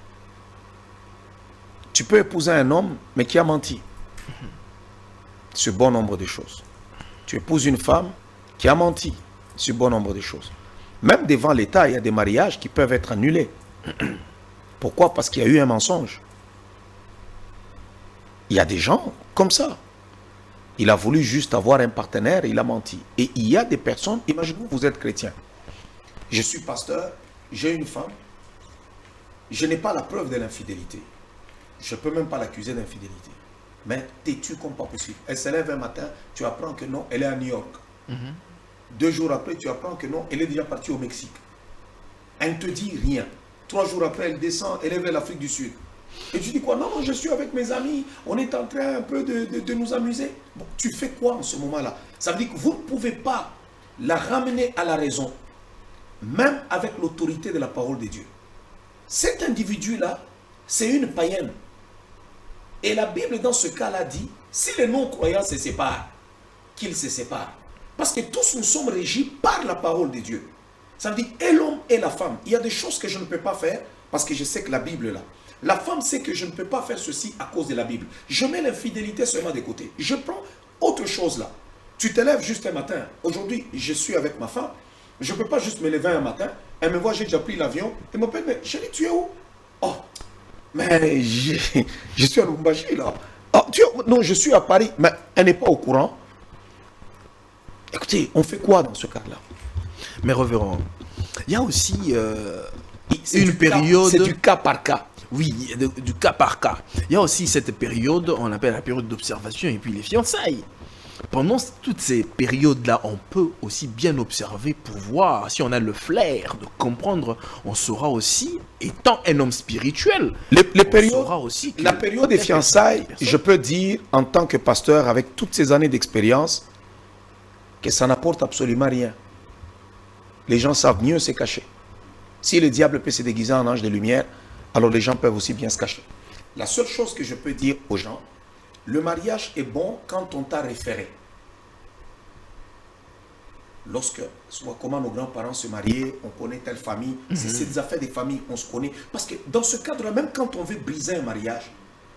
[SPEAKER 4] Tu peux épouser un homme, mais qui a menti. Sur bon nombre de choses. Tu épouses une femme qui a menti sur bon nombre de choses. Même devant l'État, il y a des mariages qui peuvent être annulés. Pourquoi? Parce qu'il y a eu un mensonge. Il y a des gens comme ça. Il a voulu juste avoir un partenaire, il a menti. Et il y a des personnes, imaginez-vous, vous êtes chrétien. Je suis pasteur, j'ai une femme. Je n'ai pas la preuve de l'infidélité. Je ne peux même pas l'accuser d'infidélité. Mais têtu comme pas possible. Elle se lève un matin, tu apprends que non, elle est à New York. 2 jours après, tu apprends que non, elle est déjà partie au Mexique. Elle ne te dit rien. 3 jours après, elle descend, elle est vers l'Afrique du Sud. Et tu dis quoi? Non, je suis avec mes amis, on est en train un peu de nous amuser. Bon, tu fais quoi en ce moment-là? Ça veut dire que vous ne pouvez pas la ramener à la raison, même avec l'autorité de la parole de Dieu. Cet individu-là, c'est une païenne. Et la Bible, dans ce cas-là, dit, si les non-croyants se séparent, qu'ils se séparent. Parce que tous nous sommes régis par la parole de Dieu. Ça veut dire, et l'homme et la femme. Il y a des choses que je ne peux pas faire parce que je sais que la Bible est là. La femme sait que je ne peux pas faire ceci à cause de la Bible. Je mets l'infidélité seulement de côté. Je prends autre chose là. Tu te lèves juste un matin. Aujourd'hui, je suis avec ma femme. Je ne peux pas juste me lever un matin. Elle me voit, j'ai déjà pris l'avion. Elle m'appelle, mais chérie, tu es où? Oh, mais je suis à Lubumbashi là. Oh, non, je suis à Paris. Mais elle n'est pas au courant. Écoutez, on fait quoi dans ce cas-là?
[SPEAKER 1] Mais révérend, il y a aussi une période...
[SPEAKER 4] C'est du cas par cas.
[SPEAKER 1] Oui, du cas par cas. Il y a aussi cette période, on appelle la période d'observation, et puis les fiançailles. Pendant toutes ces périodes-là, on peut aussi bien observer pour voir, si on a le flair de comprendre, on saura aussi, étant un homme spirituel,
[SPEAKER 4] les périodes,
[SPEAKER 1] saura aussi que
[SPEAKER 4] la période des fiançailles, je peux dire, en tant que pasteur, avec toutes ces années d'expérience, que ça n'apporte absolument rien. Les gens savent mieux se cacher. Si le diable peut se déguiser en ange de lumière, alors les gens peuvent aussi bien se cacher. La seule chose que je peux dire aux gens, le mariage est bon quand on t'a référé. Lorsque, soit comment nos grands-parents se mariaient, on connaît telle famille, c'est des affaires des familles, on se connaît. Parce que dans ce cadre-là, même quand on veut briser un mariage,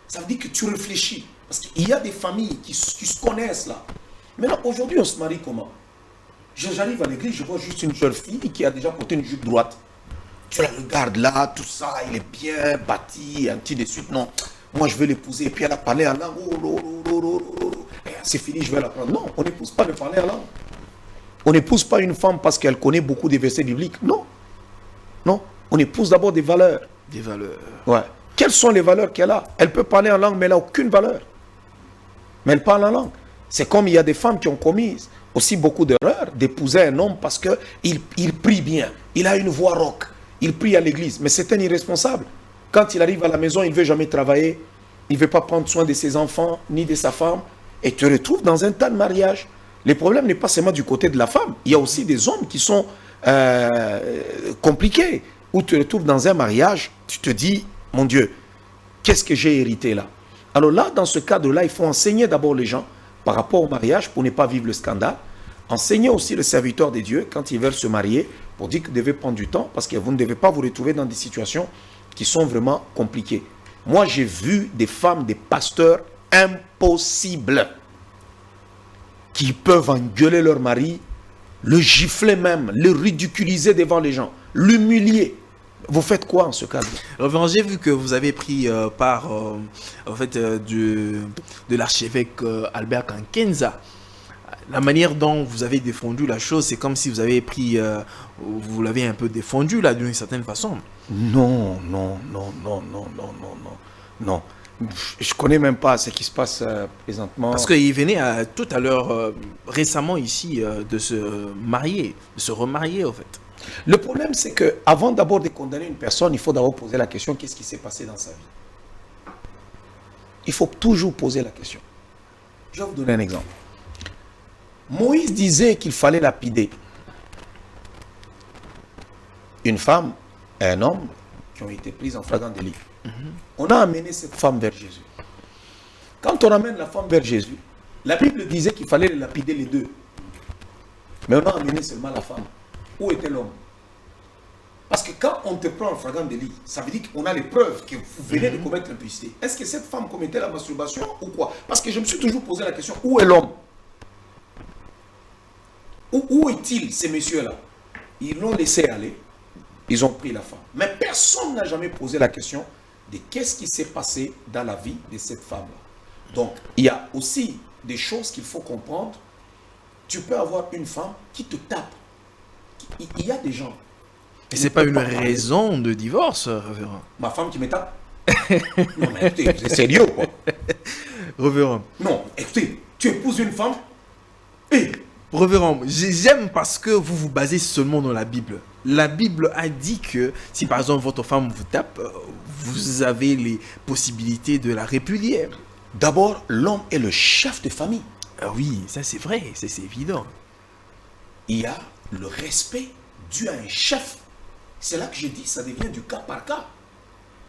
[SPEAKER 4] ça veut dire que tu réfléchis. Parce qu'il y a des familles qui se connaissent là. Maintenant, aujourd'hui, on se marie comment? J'arrive à l'église, je vois juste une jeune fille qui a déjà porté une jupe droite. Tu la regardes là, tout ça, il est bien bâti, ainsi de suite. Non, moi je veux l'épouser. Et puis elle a parlé en langue. C'est fini, je vais la prendre. Non, on n'épouse pas de parler en langue. On n'épouse pas une femme parce qu'elle connaît beaucoup des versets bibliques. Non. Non. On épouse d'abord des valeurs.
[SPEAKER 1] Des valeurs.
[SPEAKER 4] Ouais. Quelles sont les valeurs qu'elle a? Elle peut parler en langue, mais elle n'a aucune valeur. Mais elle parle en langue. C'est comme il y a des femmes qui ont commis aussi beaucoup d'erreurs d'épouser un homme parce qu'il prie bien. Il a une voix rauque. Il prie à l'église. Mais c'est un irresponsable. Quand il arrive à la maison, il ne veut jamais travailler. Il ne veut pas prendre soin de ses enfants ni de sa femme. Et tu te retrouves dans un tas de mariages. Le problème n'est pas seulement du côté de la femme. Il y a aussi des hommes qui sont compliqués. Où tu te retrouves dans un mariage, tu te dis, mon Dieu, qu'est-ce que j'ai hérité là? Alors là, dans ce cadre-là, il faut enseigner d'abord les gens par rapport au mariage pour ne pas vivre le scandale. Enseigner aussi les serviteurs de Dieu quand ils veulent se marier pour dire que vous devez prendre du temps parce que vous ne devez pas vous retrouver dans des situations qui sont vraiment compliquées. Moi, j'ai vu des femmes, des pasteurs impossibles qui peuvent engueuler leur mari, le gifler même, le ridiculiser devant les gens, l'humilier. Vous faites quoi en ce cas-là?
[SPEAKER 1] Révérend, j'ai vu que vous avez pris part de l'archevêque Albert Kankenza. La manière dont vous avez défendu la chose, c'est comme si vous avez pris, vous l'avez un peu défendu là d'une certaine façon.
[SPEAKER 4] Non. Je connais même pas ce qui se passe présentement.
[SPEAKER 1] Parce qu'il venait tout à l'heure, récemment ici, de se marier, de se remarier en fait.
[SPEAKER 4] Le problème, c'est que avant d'abord de condamner une personne, il faut d'abord poser la question, qu'est-ce qui s'est passé dans sa vie? Il faut toujours poser la question. Je vais vous donner un exemple. Moïse disait qu'il fallait lapider une femme et un homme qui ont été pris en flagrant délit. On a amené cette femme vers Jésus. Quand on amène la femme vers Jésus, la Bible disait qu'il fallait lapider les deux. Mais on a amené seulement la femme. Où était l'homme? Parce que quand on te prend en flagrant délit, ça veut dire qu'on a les preuves que vous venez de commettre l'impudicité. Est-ce que cette femme commettait la masturbation ou quoi? Parce que je me suis toujours posé la question, où est l'homme? Où est-il, ces messieurs-là? Ils l'ont laissé aller, ils ont pris la femme. Mais personne n'a jamais posé la question de qu'est-ce qui s'est passé dans la vie de cette femme-là. Donc, il y a aussi des choses qu'il faut comprendre. Tu peux avoir une femme qui te tape. Il y a des gens.
[SPEAKER 1] Et c'est pas une raison de divorce, révérend.
[SPEAKER 4] Ma femme qui me tape? Non, mais écoutez, c'est sérieux, quoi.
[SPEAKER 1] Révérend.
[SPEAKER 4] Non, écoutez, tu épouses une femme et...
[SPEAKER 1] Révérend, j'aime parce que vous vous basez seulement dans la Bible. La Bible a dit que si par exemple votre femme vous tape, vous avez les possibilités de la répudier.
[SPEAKER 4] D'abord, l'homme est le chef de famille.
[SPEAKER 1] Ah oui, ça c'est vrai, c'est évident.
[SPEAKER 4] Il y a le respect dû à un chef. C'est là que je dis, ça devient du cas par cas.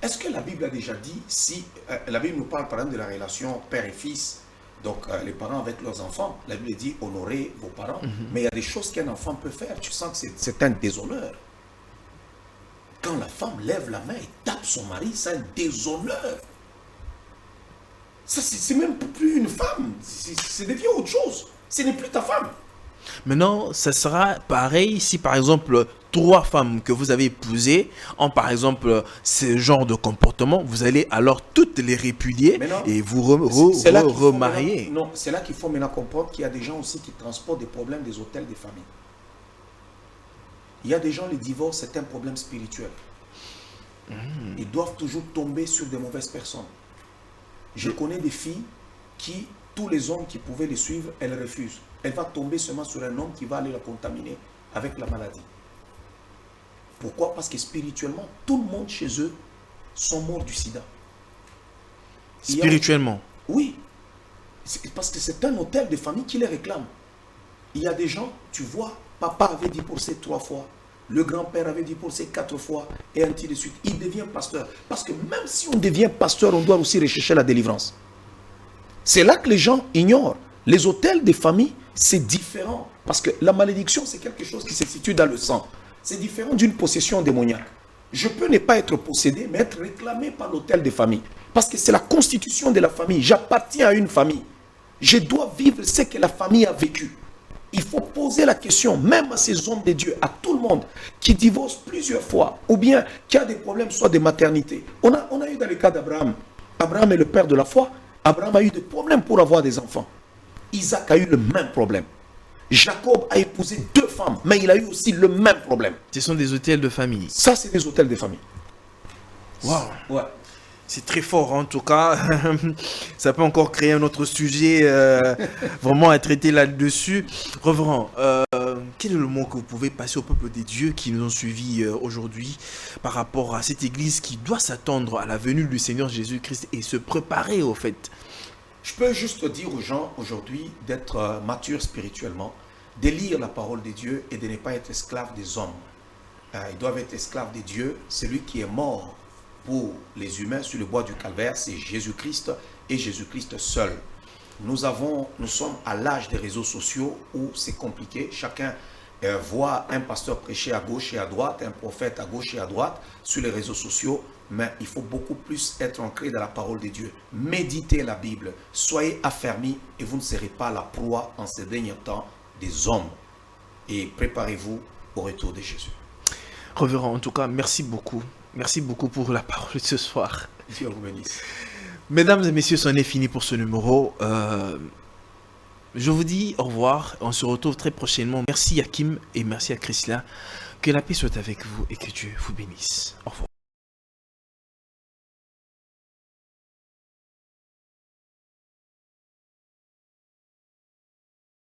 [SPEAKER 4] Est-ce que la Bible a déjà dit, si la Bible nous parle par exemple de la relation père et fils, donc les parents avec leurs enfants, la Bible dit honorez vos parents, mais il y a des choses qu'un enfant peut faire, tu sens que c'est un déshonneur. Quand la femme lève la main et tape son mari, c'est un déshonneur. Ça, c'est même plus une femme, c'est devient autre chose. Ce n'est plus ta femme.
[SPEAKER 1] Maintenant, ça sera pareil si par exemple 3 femmes que vous avez épousées ont par exemple ce genre de comportement, vous allez alors toutes les répudier et vous remarier.
[SPEAKER 4] Non, c'est là qu'il faut maintenant comprendre qu'il y a des gens aussi qui transportent des problèmes des hôtels des familles. Il y a des gens, le divorce, c'est un problème spirituel. Ils doivent toujours tomber sur des mauvaises personnes. Je connais des filles qui, tous les hommes qui pouvaient les suivre, elles refusent. Elle va tomber seulement sur un homme qui va aller la contaminer avec la maladie. Pourquoi? Parce que spirituellement, tout le monde chez eux sont morts du sida.
[SPEAKER 1] Spirituellement?
[SPEAKER 4] Oui. Parce que c'est un hôtel de famille qui les réclame. Il y a des gens, tu vois, papa avait divorcé 3 fois, le grand-père avait divorcé 4 fois, et ainsi de suite. Il devient pasteur. Parce que même si on devient pasteur, on doit aussi rechercher la délivrance. C'est là que les gens ignorent. Les hôtels de famille, c'est différent. Parce que la malédiction, c'est quelque chose qui se situe dans le sang. C'est différent d'une possession démoniaque. Je peux ne pas être possédé, mais être réclamé par l'hôtel de famille. Parce que c'est la constitution de la famille. J'appartiens à une famille. Je dois vivre ce que la famille a vécu. Il faut poser la question, même à ces hommes de Dieu, à tout le monde, qui divorcent plusieurs fois, ou bien qui a des problèmes, soit de maternité. On a eu dans le cas d'Abraham. Abraham est le père de la foi. Abraham a eu des problèmes pour avoir des enfants. Isaac a eu le même problème. Jacob a épousé 2 femmes, mais il a eu aussi le même problème.
[SPEAKER 1] Ce sont des hôtels de famille.
[SPEAKER 4] Ça, c'est des hôtels de famille.
[SPEAKER 1] Waouh.
[SPEAKER 4] Ouais.
[SPEAKER 1] C'est très fort en tout cas. Ça peut encore créer un autre sujet vraiment à traiter là-dessus. Révérend, quel est le mot que vous pouvez passer au peuple des dieux qui nous ont suivis aujourd'hui par rapport à cette église qui doit s'attendre à la venue du Seigneur Jésus-Christ et se préparer au fait?
[SPEAKER 4] Je peux juste dire aux gens aujourd'hui d'être matures spirituellement, de lire la parole de Dieu et de ne pas être esclaves des hommes. Ils doivent être esclaves de Dieu. Celui qui est mort pour les humains sur le bois du calvaire, c'est Jésus-Christ et Jésus-Christ seul. Nous sommes à l'âge des réseaux sociaux où c'est compliqué. Chacun voit un pasteur prêcher à gauche et à droite, un prophète à gauche et à droite sur les réseaux sociaux. Mais il faut beaucoup plus être ancré dans la parole de Dieu. Méditez la Bible. Soyez affermis et vous ne serez pas la proie en ces derniers temps des hommes. Et préparez-vous au retour de Jésus.
[SPEAKER 1] Révérend, en tout cas, merci beaucoup. Merci beaucoup pour la parole de ce soir.
[SPEAKER 4] Dieu vous bénisse.
[SPEAKER 1] Mesdames et messieurs, c'en est fini pour ce numéro. Je vous dis au revoir. On se retrouve très prochainement. Merci Hakim et merci à Chrysler. Que la paix soit avec vous et que Dieu vous bénisse. Au revoir.